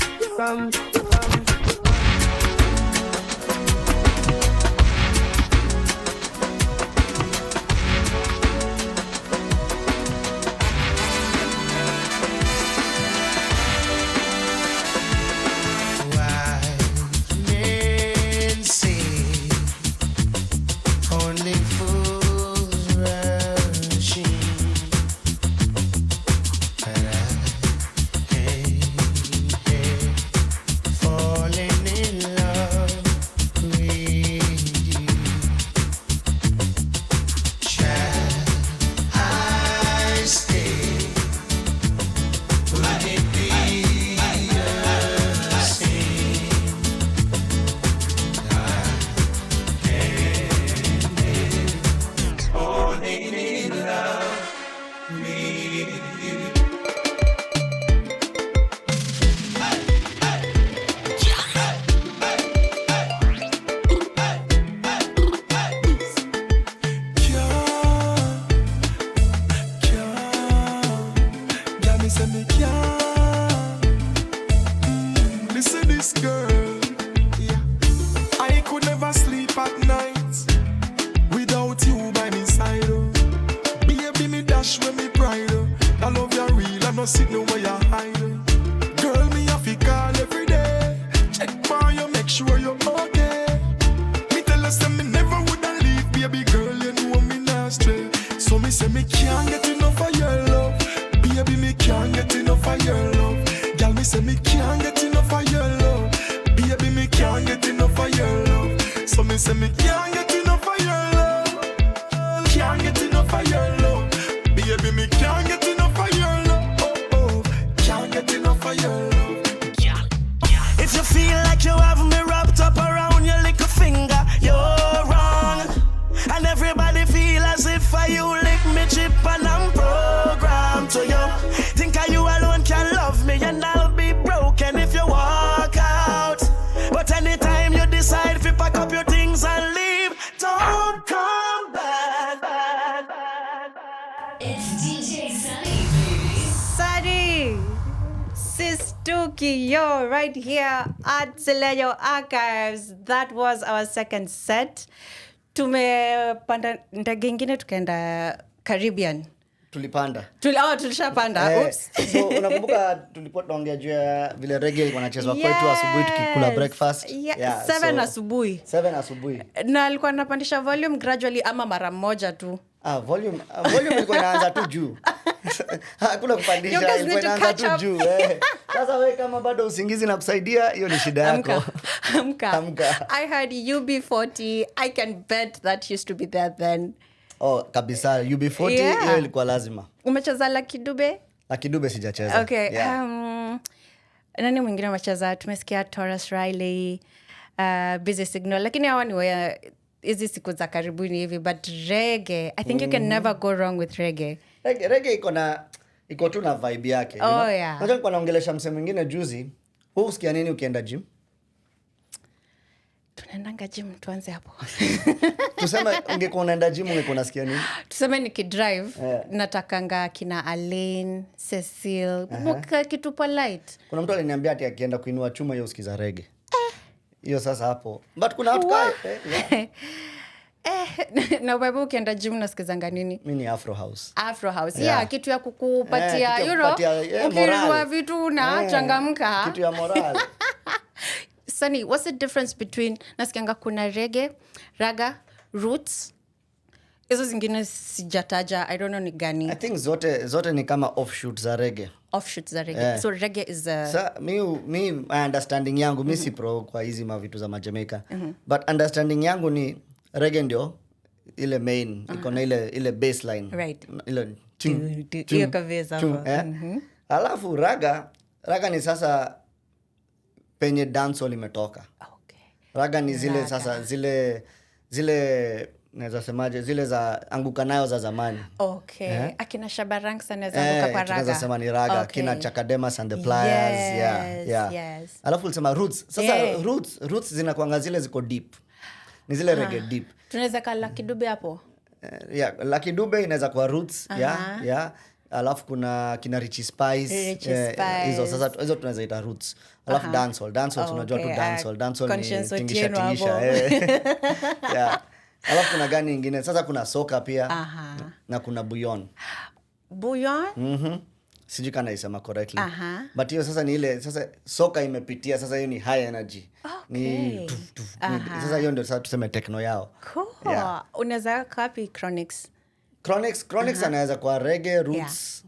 [SPEAKER 4] no signal where you hide. Girl, So me say me can't get enough of your love. Baby, me can't get enough of your love. Girl, me say me can't get enough of your love. Baby, me can't get enough of your love. So me say me can't get enough of your love. Can't get enough of your love. Baby, me can't get enough of your love. Oh, can't get enough of your love.
[SPEAKER 5] If you feel like you have me wrapped up around your little finger, you're wrong. And everybody feel as if you lick me chip and I'm programmed to you. Think you alone can love me and I'll be broken if you walk out. But anytime you decide to pack up your things and leave, don't come back.
[SPEAKER 14] It's DJ Sunny, baby.
[SPEAKER 1] Sunny Sistuki, yo, right here at Zlenial Archives. That was our second set. Tumepanda ndege ingine tukaenda Caribbean.
[SPEAKER 2] Tulipanda.
[SPEAKER 1] Tulishapanda. Oops.
[SPEAKER 2] So unakumbuka tulikuwa tunaongea juu ya vile reggae ilikuwa inachezwa kwetu asubuhi tukikula breakfast.
[SPEAKER 1] Yeah, 7 asubuhi.
[SPEAKER 2] 7 asubuhi.
[SPEAKER 1] Na alikuwa anapandisha volume gradually ama mara moja tu.
[SPEAKER 2] Volume ilikuwa inaanza tu juu. Hakuna kupandisha, ilikuwa inaanza tu juu. Sasa wewe kama bado usingizi na kusaidia, hiyo ni shida yako.
[SPEAKER 1] Amka. I heard UB40. I can bet that used to be there then.
[SPEAKER 2] Oh, kabisa. UB40 hiyo ilikuwa lazima.
[SPEAKER 1] Umecheza Lucky Dube?
[SPEAKER 2] Lucky Dube sijacheza.
[SPEAKER 1] Okay. Nani mwingine umecheza? Tumesikia Taurus Riley, Busy Signal. Lakini hawa ni hizi siku za karibuni hivi, but reggae, I think you can never go wrong with reggae.
[SPEAKER 2] Reggae iko tu na vibe yake.
[SPEAKER 1] Yeah.
[SPEAKER 2] Unajua nilikuwa naongelesha msemo mwingine juzi, wewe usikia nini ukienda gym?
[SPEAKER 1] Tunaendanga gym, tuanze hapo.
[SPEAKER 2] Tuseme ungekuwa unaenda gym ungekuwa unasikia nini?
[SPEAKER 1] Tuseme nikidrive, natakanga kina Alain, Cecil, kitu polite.
[SPEAKER 2] Kuna mtu aliniambia ati akienda kuinua chuma yeye usikiza reggae. Hiyo sasa hapo. But kuna watu kae.
[SPEAKER 1] Na wewe ukienda gym unasikizanga nini?
[SPEAKER 2] Mimi ni Afro House.
[SPEAKER 1] Yeah, kitu ya kukupatia, ukiinua vitu na changamka.
[SPEAKER 2] Kitu ya moral.
[SPEAKER 1] Sunny, what's the difference between nasikianga kuna reggae, raga, roots? Hizo zingine sijataja, I don't know ni gani.
[SPEAKER 2] I think zote ni kama offshoots za reggae.
[SPEAKER 1] Offshoots za reggae. So reggae is
[SPEAKER 2] my understanding yangu, mi si pro kwa hizi mavitu za Jamaica. But understanding yangu ni reggae ndio ile main, iko na ile baseline.
[SPEAKER 1] Right.
[SPEAKER 2] Ile
[SPEAKER 1] hiyo kaveza hapo.
[SPEAKER 2] Alafu raga ni sasa penye dancehall imetoka.
[SPEAKER 1] Okay.
[SPEAKER 2] Raga ni zile sasa zile naweza semaje, zile za anguka nayo za zamani.
[SPEAKER 1] Okay. Akina Shabarang sana za anguka kwa raga.
[SPEAKER 2] Tunaweza sema ni raga. Okay. Kina Chakademas and the Pliers.
[SPEAKER 1] Yes.
[SPEAKER 2] Alafu ulisema roots. Sasa roots zinakuanga zile ziko deep. Ni zile reggae deep.
[SPEAKER 1] Tunaweza kala Lucky Dube hapo?
[SPEAKER 2] Lucky Dube inaweza kuwa roots. Alafu kuna kina Richie Spice. Hizo sasa hizo tunaweza ita roots. Alafu dancehall tunajua tu dancehall ni tingisha. Alafu kuna gani ingine? Sasa kuna soka pia. Na kuna bouillon. Sijui kana isema correctly. But hiyo sasa ni ile sasa soka imepitia, sasa hiyo ni high energy. Ni sasa hiyo ndio sasa tuseme techno yao.
[SPEAKER 1] Cool. Unaweza copy Chronics
[SPEAKER 2] anaweza kwa reggae roots.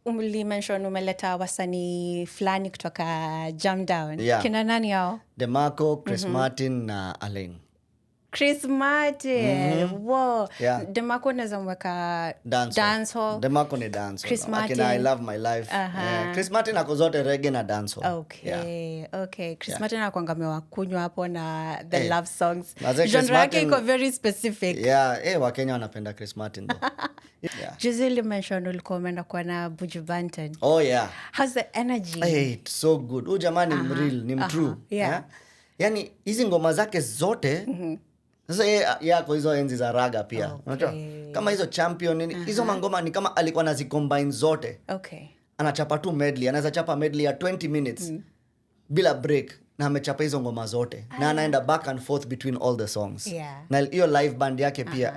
[SPEAKER 1] Ulimention umeleta wasanii fulani kutoka Jam Down. Kina nani hao?
[SPEAKER 2] DeMarco, Chris Martin na Alain.
[SPEAKER 1] Chris Martin. Wow. DeMarco naweza mweka dancehall.
[SPEAKER 2] DeMarco ni dancehall.
[SPEAKER 1] Chris Martin.
[SPEAKER 2] I love my life. Chris Martin ako zote reggae na dancehall.
[SPEAKER 1] Okay. Chris Martin anakuanga amewakunywa hapo na the love songs. Genre yake iko very specific.
[SPEAKER 2] Wakenya wanapenda Chris Martin though.
[SPEAKER 1] Juzi you mentioned ulikuwa umeenda kwa na Buju Banton. How's the energy?
[SPEAKER 2] It's so good. Huyu jamani ni real, ni true. Yaani hizi ngoma zake zote sasa yako hizo enzi za raga pia. Unajua? Kama hizo champion hizo mangoma ni kama alikuwa anazicombine zote. Anachapa tu medley, anaweza chapa medley ya 20 minutes bila break na amechapa hizo ngoma zote. Na anaenda back and forth between all the songs. Na hiyo live band yake pia.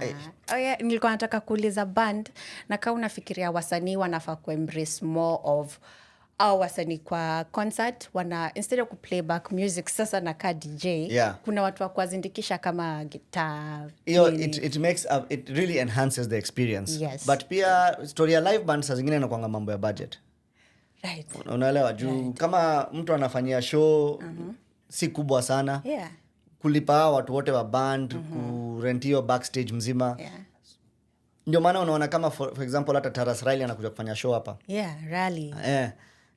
[SPEAKER 1] Nilikuwa nataka kuuliza band na kama unafikiria wasanii wanafaa ku embrace more of au wasanii kwa concert instead of playback music sasa na ka DJ, kuna watu wa kuazindikisha kama guitar.
[SPEAKER 2] It really enhances the experience.
[SPEAKER 1] Yes.
[SPEAKER 2] But pia story ya live band saa zingine inakuanga mambo ya budget.
[SPEAKER 1] Right.
[SPEAKER 2] Unaelewa juu kama mtu anafanyia show si kubwa sana. Kulipa watu wote wa band, kurentio backstage mzima. Ndio maana unaona kama for example hata Taras Raleigh anakuja kufanya show hapa.
[SPEAKER 1] Raleigh.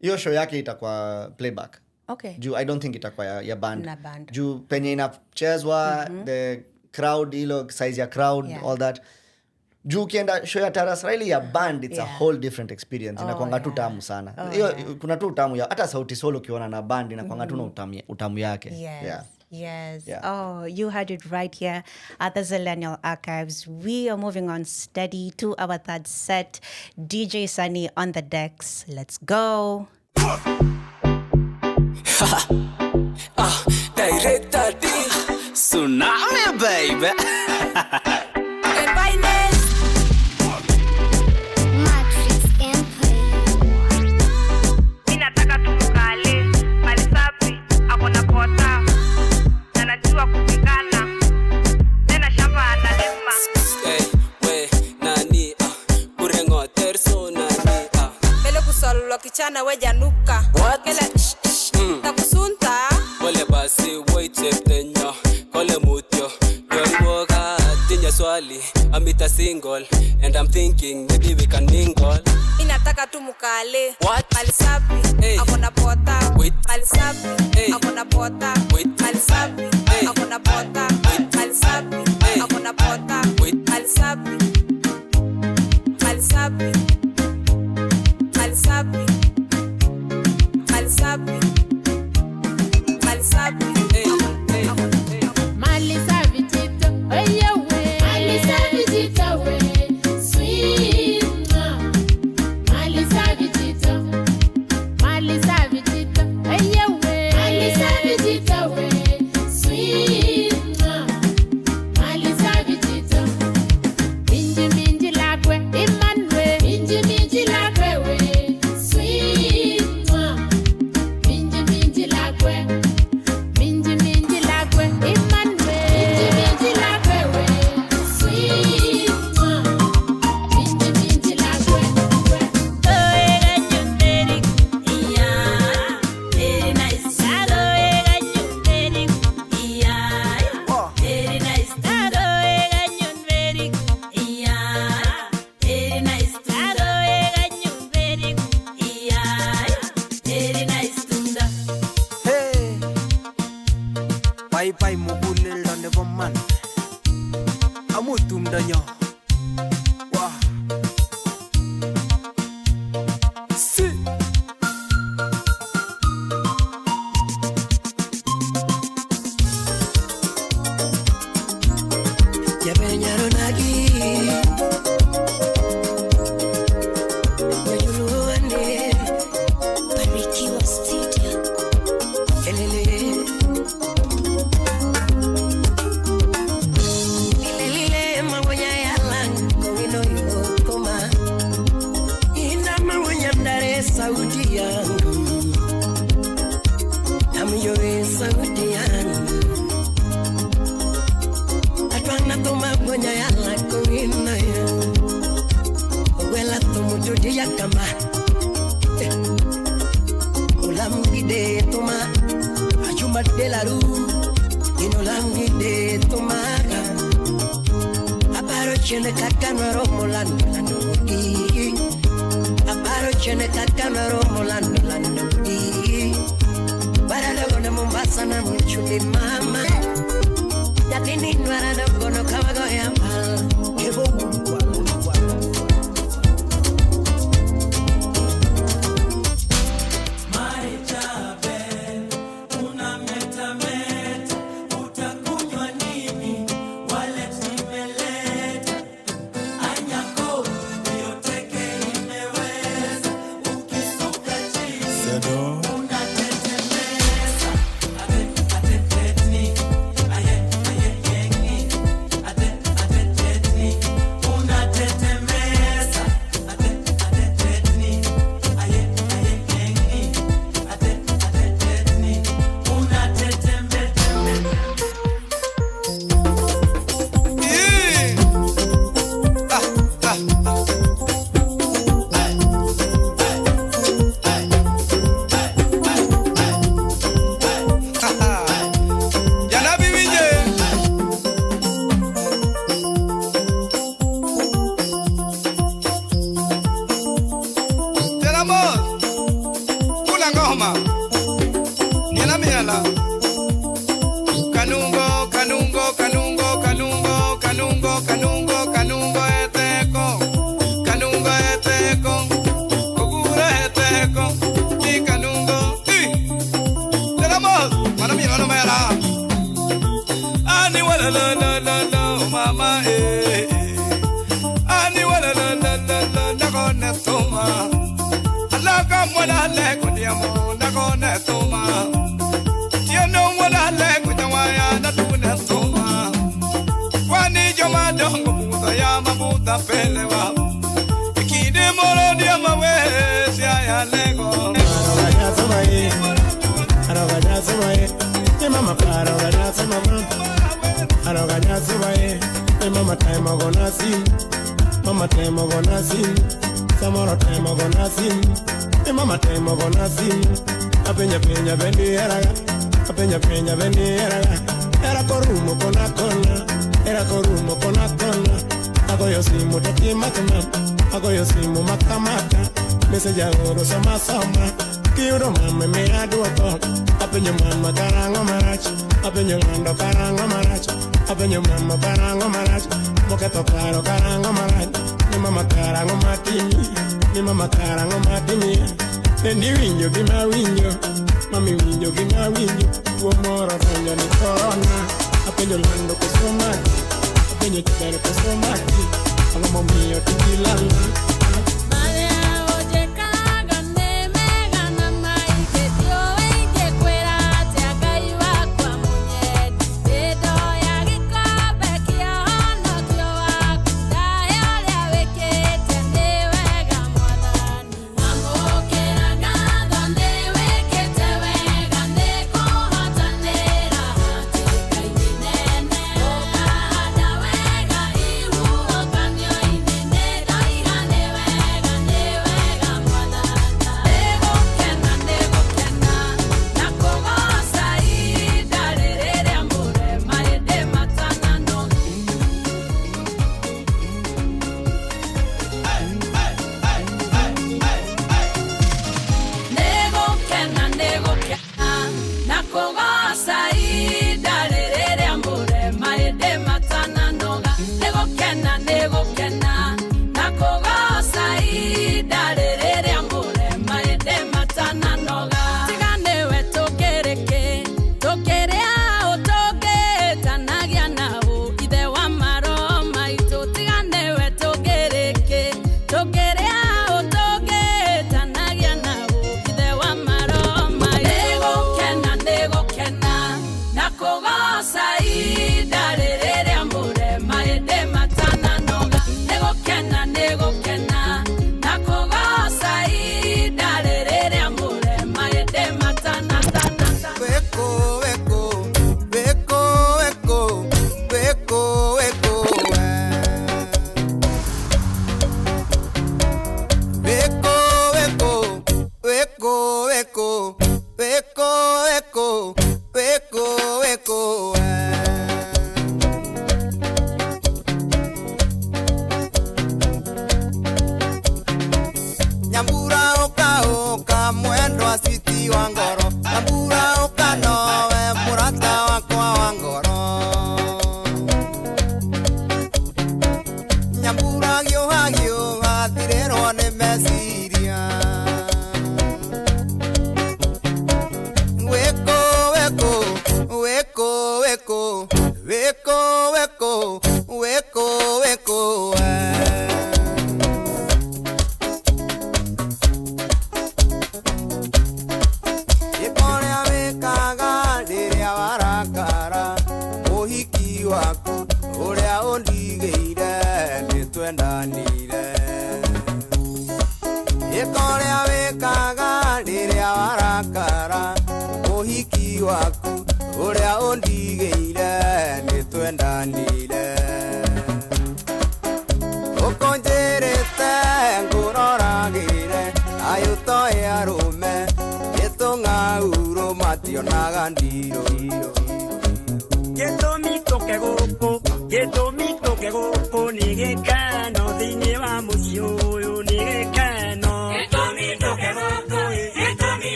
[SPEAKER 2] Hiyo show yake itakuwa playback.
[SPEAKER 1] Okay.
[SPEAKER 2] Juu I don't think itakuwa ya band.
[SPEAKER 1] Na band.
[SPEAKER 2] Juu penye inachezwa, the crowd, ilo size ya crowd, all that. Juu kienda show ya Taras Raleigh ya band, it's a whole different experience. Inakuanga tu tamu sana. Kuna tu utamu ya hata sauti solo ukiona na band inakuanga tu na utamu yake.
[SPEAKER 1] Yes. Oh, you heard it right here at the Zlenial Archives. We are moving on steady to our third set. DJ Sunny on the decks. Let's go.
[SPEAKER 15] Director D. Tsunami, baby.
[SPEAKER 16] Kichana weja nuka kele takusunta
[SPEAKER 15] wale basi wait tenya kole mutyo yoiwoga tinya swali amita single and I'm thinking maybe we can mingle
[SPEAKER 16] inataka tu mukale
[SPEAKER 15] malisapi
[SPEAKER 16] akona pota
[SPEAKER 15] malisapi
[SPEAKER 16] akona pota malisapi akona pota malisapi akona pota malisapi malisapi
[SPEAKER 17] Bye mugulel donde bomman amutum danyo wa si
[SPEAKER 6] ya peñaro nagi wayuluane Barikiwa studio elele sauti yangu namyoe sauti yangu atwana toma gonya yala koina ya wela tomo jodi yakama ulamgide toma ajuma delaru inolamgide toma aparo chene kakano romolando landodi aparo chene kakano romolando landodi para luego na Mombasa na mchuli mama yatini nwara dogo no kawago ya mal kebo
[SPEAKER 18] what I like with your moon, I go net to my. You know what I like with the wire, not doing that so much. One need your man, don't go to the Yama Buddha Peleva. The kid, the more the Yama ways, yeah, Lego.
[SPEAKER 19] Mama, mama time I'm gonna sing. Mama time I'm gonna sing. Tomorrow time I'm gonna sing. Mama time I'm gonna sing. Apenya penya bendi era. Apenya penya bendi era. Era korumo kona kona. Era korumo kona kona. Ago yo simu tati makama. Ago yo simu makamaka. Message agoro sama sama. Kiuro mama me aduoko. Apenya mama karango marach. Apenya ngando karango marach. Apenya mama karango marach. Moketo claro karango marach. Ni mama karango matimi. Ni mama karango matimi. Nendi winyo gima winyo. Mami winyo gima winyo. Tuo moro ranyo ni corona. Apenya lando kusomaki. Apenya chikere kusomaki. Alomo miyo tikilala.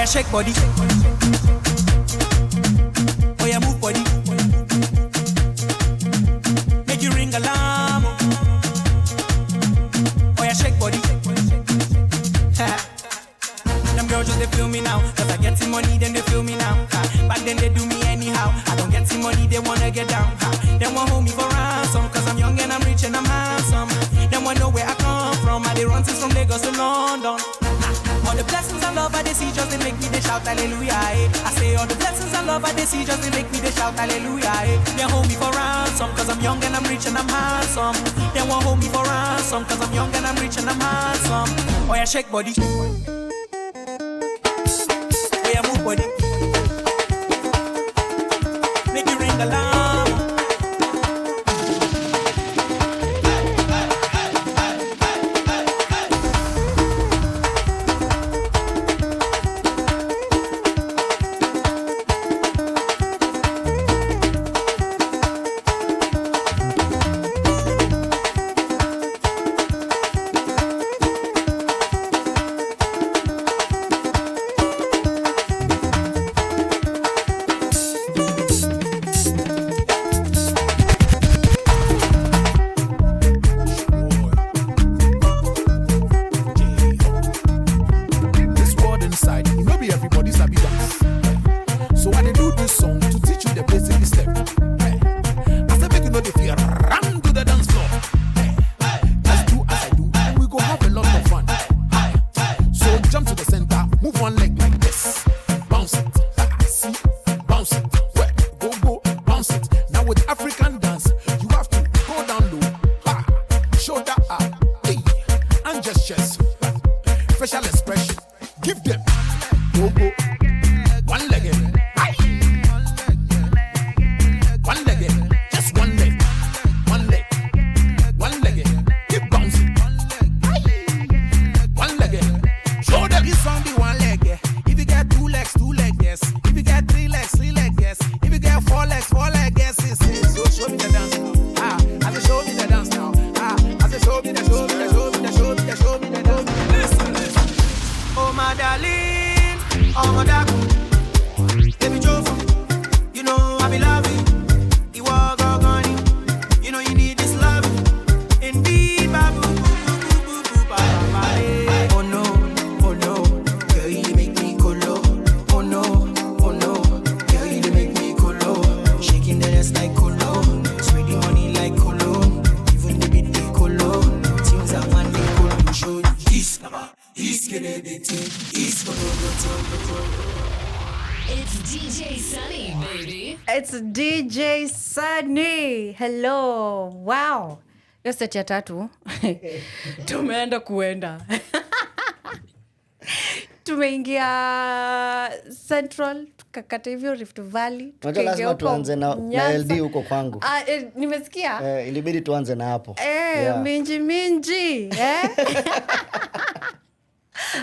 [SPEAKER 10] yeah, shake body. Oh yeah, move body. Make you ring alarm. Oh yeah, shake body. Them girls just they feel me now. Cause I get some money, then they feel me now. Back then they do me anyhow. I don't get some money, they wanna get down. They want hold me for ransom. Cause I'm young and I'm rich and I'm handsome. They want know where I come from. I they run since from Lagos to London. All the blessings and love I they see just they make me they shout hallelujah. I say all the blessings and love I they see just they make me they shout hallelujah. They hold me for ransom. Cause I'm young and I'm rich and I'm handsome. They want hold me for ransom. Cause I'm young and I'm rich and I'm handsome. Oh yeah, shake body. Move body. Make you ring alarm.
[SPEAKER 14] It's DJ Sunny, baby.
[SPEAKER 1] It's DJ Sunny. Hello. Wow. Hiyo set ya tatu. Tumeenda kuenda. Tumeingia Central, tukakata hivyo Rift Valley.
[SPEAKER 2] Unajua lazima tuanze na LD huko kwangu.
[SPEAKER 1] Nimesikia.
[SPEAKER 2] Ilibidi tuanze na hapo.
[SPEAKER 1] Yeah. Minji.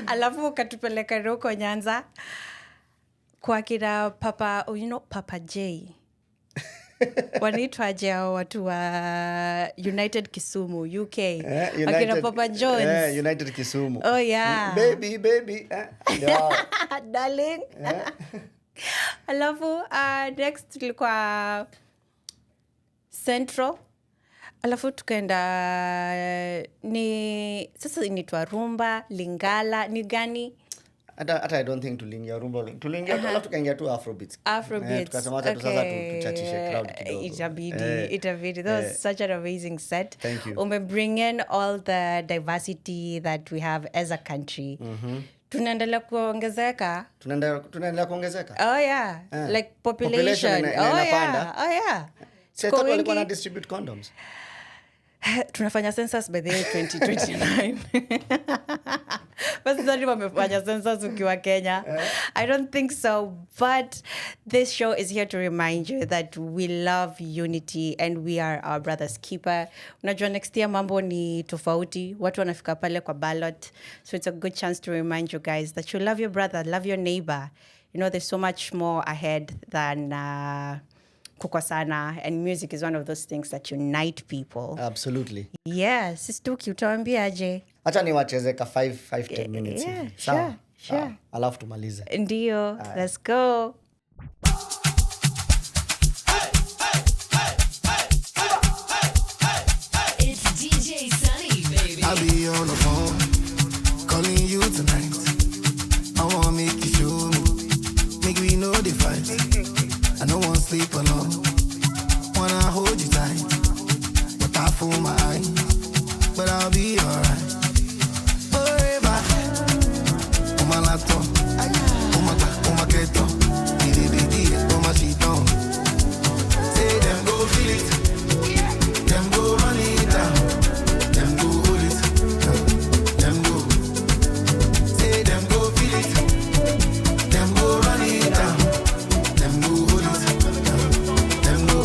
[SPEAKER 1] Alafu ukatupeleka huko Nyanza kwa kina Papa, Papa J. Wanaitwaje hao watu wa United Kisumu, UK. Akina Papa Jones.
[SPEAKER 2] United Kisumu.
[SPEAKER 1] Oh yeah.
[SPEAKER 2] Baby.
[SPEAKER 1] Darling. Alafu next tulikuwa Central. Alafu tukaenda sasa inaitwa rumba, lingala, ni gani?
[SPEAKER 2] Hata I don't think tulingia rumba. Tulingia alafu tukaingia tu Afrobeats. Tukasema hata sasa tuchachishe crowd kidogo.
[SPEAKER 1] Itabidi. That was such an amazing set.
[SPEAKER 2] Thank you.
[SPEAKER 1] Bring in all the diversity that we have as a country. Tunaendelea kuongezeka.
[SPEAKER 2] Tunaendelea kuongezeka.
[SPEAKER 1] Oh yeah. Like population. Oh yeah.
[SPEAKER 2] Sasa walikuwa na distribute condoms.
[SPEAKER 1] Tunafanya census by the year 2029. Basi sasa wamefanya census ukiwa Kenya. I don't think so, but this show is here to remind you that we love unity and we are our brother's keeper. Unajua next year mambo ni tofauti, watu wanafika pale kwa ballot, so it's a good chance to remind you guys that you love your brother, love your neighbor. There's so much more ahead than kukosana, and music is one of those things that unite people.
[SPEAKER 2] Absolutely.
[SPEAKER 1] Yeah, Sistuki, utawaambia aje?
[SPEAKER 2] Acha niwacheze ka 5-10 minutes.
[SPEAKER 1] Yeah,
[SPEAKER 2] Sawa.
[SPEAKER 1] sure. Sure.
[SPEAKER 2] Alafu tumalize.
[SPEAKER 1] Ndio. Let's go.
[SPEAKER 14] It's DJ Sunny, baby.
[SPEAKER 6] I'll be on the phone, calling you tonight. I wanna make you show me, make we know the fight. I don't wanna sleep alone, wanna hold you tight. But I fool my eyes, but I'll be alright. Forever, on my laptop, on my keto, on my sheet on. Say them go feel it, them go run it down. Them go hold it, them go. Say them go feel it, them go run it down. Them go hold it, them go.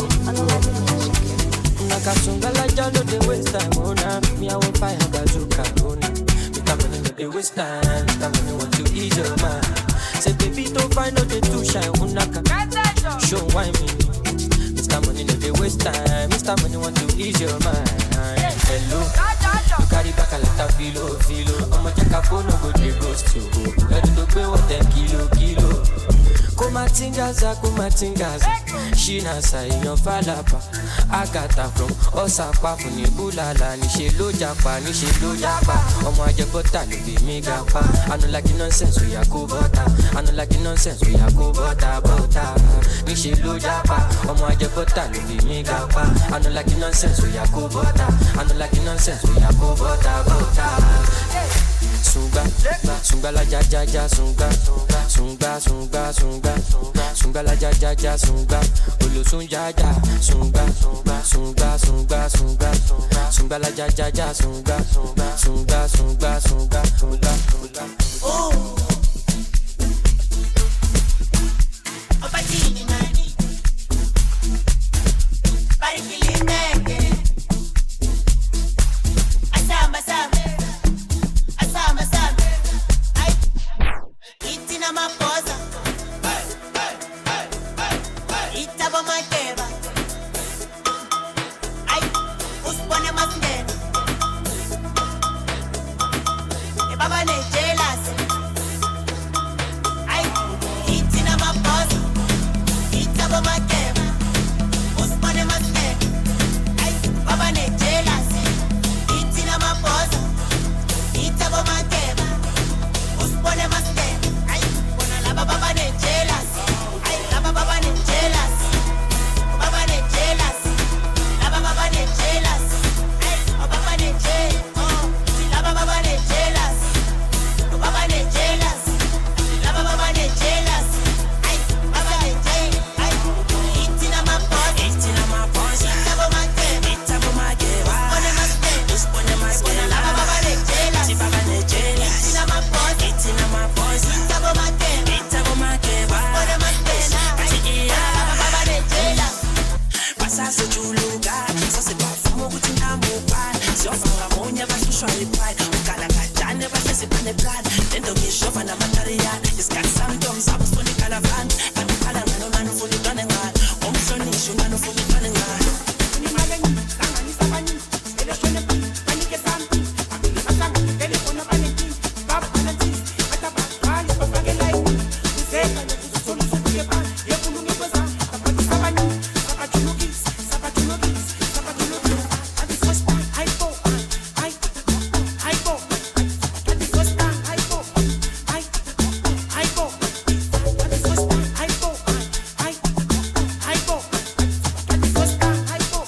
[SPEAKER 10] Nakasunga la jalo de waste time ona. Me I won't find a bazooka ona. Me coming in the waste time. Coming want to ease your mind. Say baby don't find out the too shine unaka. Show why me. Mr. Money no dey waste time. Mr. Money want to ease your mind. Hello, you carry back a lot of filo. I'ma check a phone no go dey ghost you. Ready to pay what them kilo. Kumatingaza, Shina say yon falapa. Agata from Osapa funi bulala. Nishe lo japa. Omo aje bota lo be me gapa. I no like nonsense we a go bota. Nishe lo japa. Omo aje bota lo be me gapa. I no like nonsense we a go bota. Sunga la ja sunga la ja sunga olo sunga la ja sunga
[SPEAKER 8] Oh, opatini nani, barikili nege, asamba, ay, itina maposa, itabo makeba, ay, uspone masnene, baba ne jealous, ay, itina maposa, itabo makeba, uspone masnene, ay, baba ne jealous, itina maposa, itabo makeba, uspone masnene, ay, bona la baba ne jealous, ay, la baba ne jealous, baba ne jealous, la baba ne jealous, ay, baba ne jealous, la baba ne jealous, baba ne jealous, la baba ne jealous, ay, baba ne jealous, ay, itina maposa, itabo makeba, uspone masnene, la baba ne jealous, itina maposa, itabo makeba, uspone masnene, ay, baba ne jealous.
[SPEAKER 10] Pasase chuluka, sase bafumo kutina mobile. Siyofaka monya basushwa lipride. Ukala kajane basese pane plan. Tendo ngishova na material. Iskati sometimes abusoni kalavan. Anukala ngano ngano funi done ngal. Omshoni shu ngano funi done ngal.
[SPEAKER 8] Ni maleni, tangani sabani, ele shone pi, panike sampi, apili masanga, telefono paniki, bab panati, ataba, kali papage lai, useka ne kusulu suke pan, ye kulungi koza, apati sabani, sapachulugis, at the first time, hypo, at the first time, hypo, at the first time, hypo, at the first time, hypo.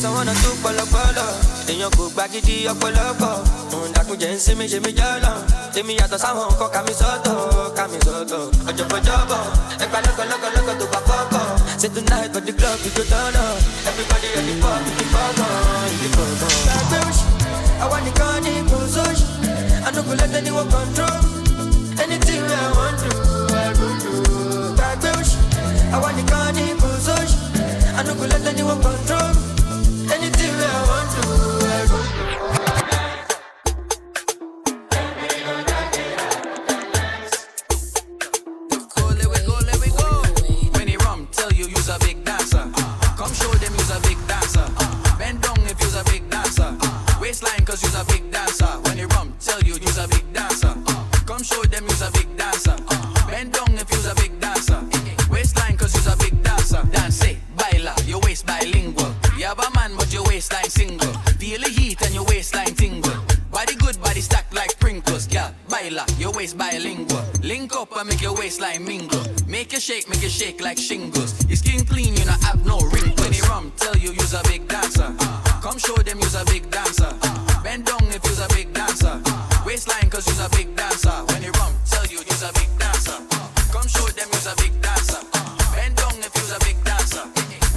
[SPEAKER 10] I wanna do polo polo. In your good baggy up a loco. Ndaku jensi me jemi jala. Demi yato sa hon ko kamisoto. Ojo po jobo. Ekpa loko to bakoko. Say tonight at the club we go turn up. Everybody at the pub, in the pub. I want the car, the position. I don't go let anyone control. Anything I want to, I will do. I want the car, the position. I don't go let anyone control. Anything I want to, I will do.
[SPEAKER 20] Waistline cause you's a big dancer. When you rum, tell you you's a big dancer. Come show them you's a big dancer. Bend down if you's a big dancer. Waistline cause you's a big dancer. Dance, baila, your waist bilingual. You have a man but your waistline single. Feel the heat and your waistline tingle. Body good, body stacked like Pringles. Yeah, baila, your waist bilingual. Link up and make your waistline mingle. Make you shake like shingles. Your skin clean, you not have no wrinkles. When you rum, tell you you's a big dancer. Come show them you's a big dancer. Bend down if you's a big dancer. Waistline cause you's a big dancer. When you rum, tell you you's a big dancer. Come show them you's a big dancer. Bend down if you's a big dancer.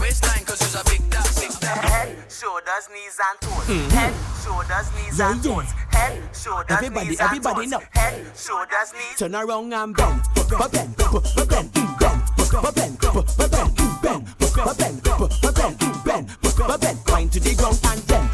[SPEAKER 20] Waistline cause you's a big dancer.
[SPEAKER 5] Head, shoulders, knees and toes. Head, shoulders, knees and toes. Head, shoulders, knees and toes.
[SPEAKER 21] Know.
[SPEAKER 5] Head, shoulders, knees.
[SPEAKER 21] Turn around and bend. Bend. Wind to the ground and bend.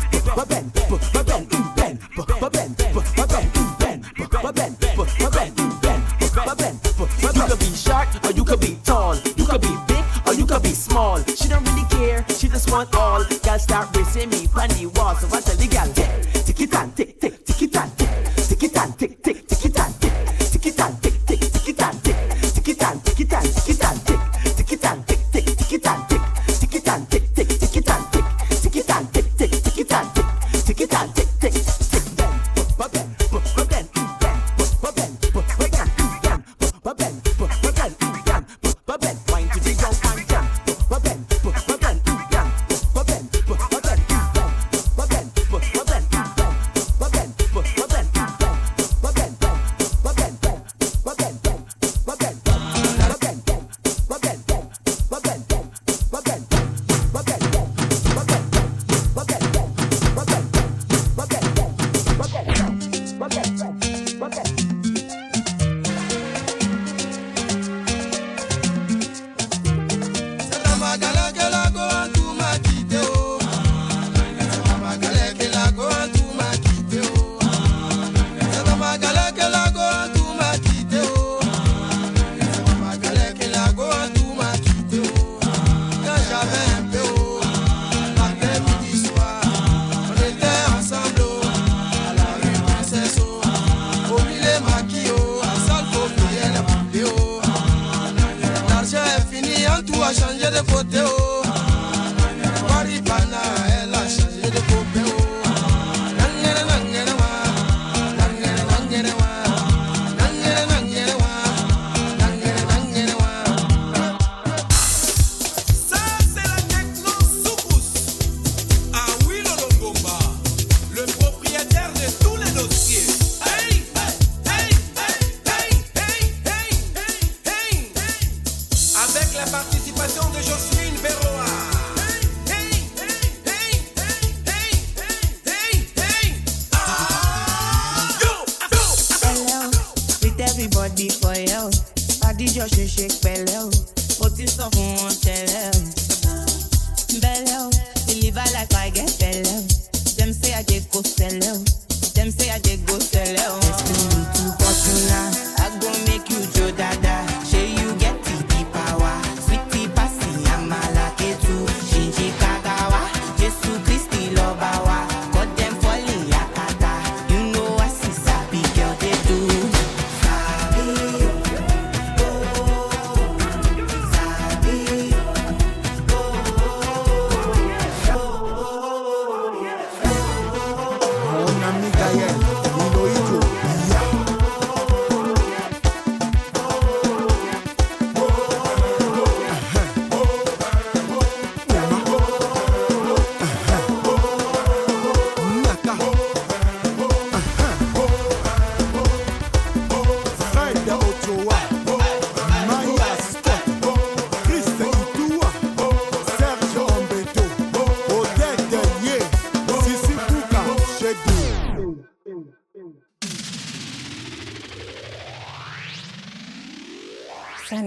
[SPEAKER 21] You could be short or you could be tall. You could be big or you could be small. She don't really care, she just want all. Girl start racing me on the wall. So I tell the girl, tick it and tick, tick it and tick, tick it and tick, tick it and tick, tick it and tick, tick it and tick, tick it and tick it and tick it and tick, tick it and tick, tick it and tick, tick it and tick, tick it and tick, tick it and tick, tick it and tick, tick it and tick, tick.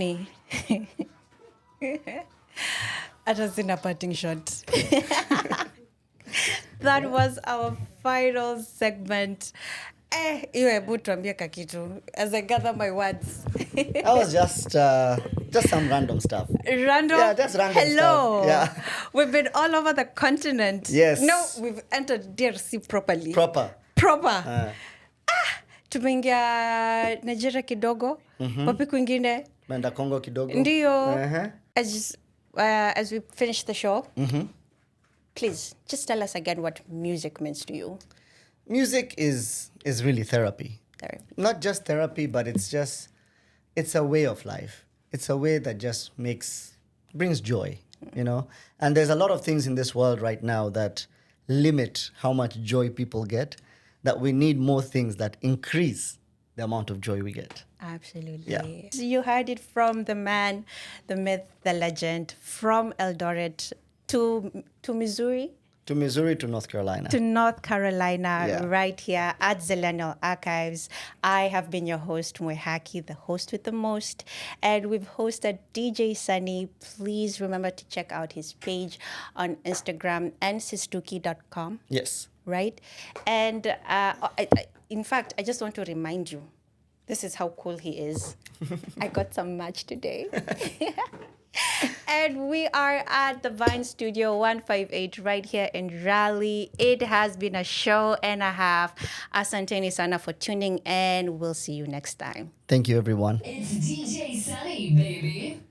[SPEAKER 1] Sunny. Hata sina parting shot. That was our final segment. Iwe hebu tuambie kakitu as I gather my words.
[SPEAKER 2] That was just some random stuff.
[SPEAKER 1] Random?
[SPEAKER 2] Yeah, just random
[SPEAKER 1] Hello.
[SPEAKER 2] stuff. Yeah.
[SPEAKER 1] We've been all over the continent.
[SPEAKER 2] Yes.
[SPEAKER 1] No, we've entered DRC properly.
[SPEAKER 2] Proper.
[SPEAKER 1] Tumeingia Nigeria kidogo. Wapi kwingine?
[SPEAKER 2] Menda Congo kidogo.
[SPEAKER 1] Ndio. As we finish the show, please just tell us again what music means to you.
[SPEAKER 2] Music is really therapy. Not just therapy, but it's a way of life. It's a way that just brings joy, you know? And there's a lot of things in this world right now that limit how much joy people get, that we need more things that increase the amount of joy we get.
[SPEAKER 1] Absolutely.
[SPEAKER 2] Yeah.
[SPEAKER 1] So you heard it from the man, the myth, the legend, from Eldoret to Missouri.
[SPEAKER 2] To Missouri, to North Carolina.
[SPEAKER 1] To North Carolina,
[SPEAKER 2] Yeah.
[SPEAKER 1] right here at Zlenial Archives. I have been your host, Mwehaki, the host with the most. And we've hosted DJ Sunny. Please remember to check out his page on Instagram, nsistuki.com.
[SPEAKER 2] Yes.
[SPEAKER 1] Right? And in fact, I just want to remind you, this is how cool he is. I got some merch today. And we are at the Vine Studio 158 right here in Raleigh. It has been a show and a half. Asanteni sana for tuning in. We'll see you next time.
[SPEAKER 2] Thank you, everyone.
[SPEAKER 14] It's DJ Sunny, baby.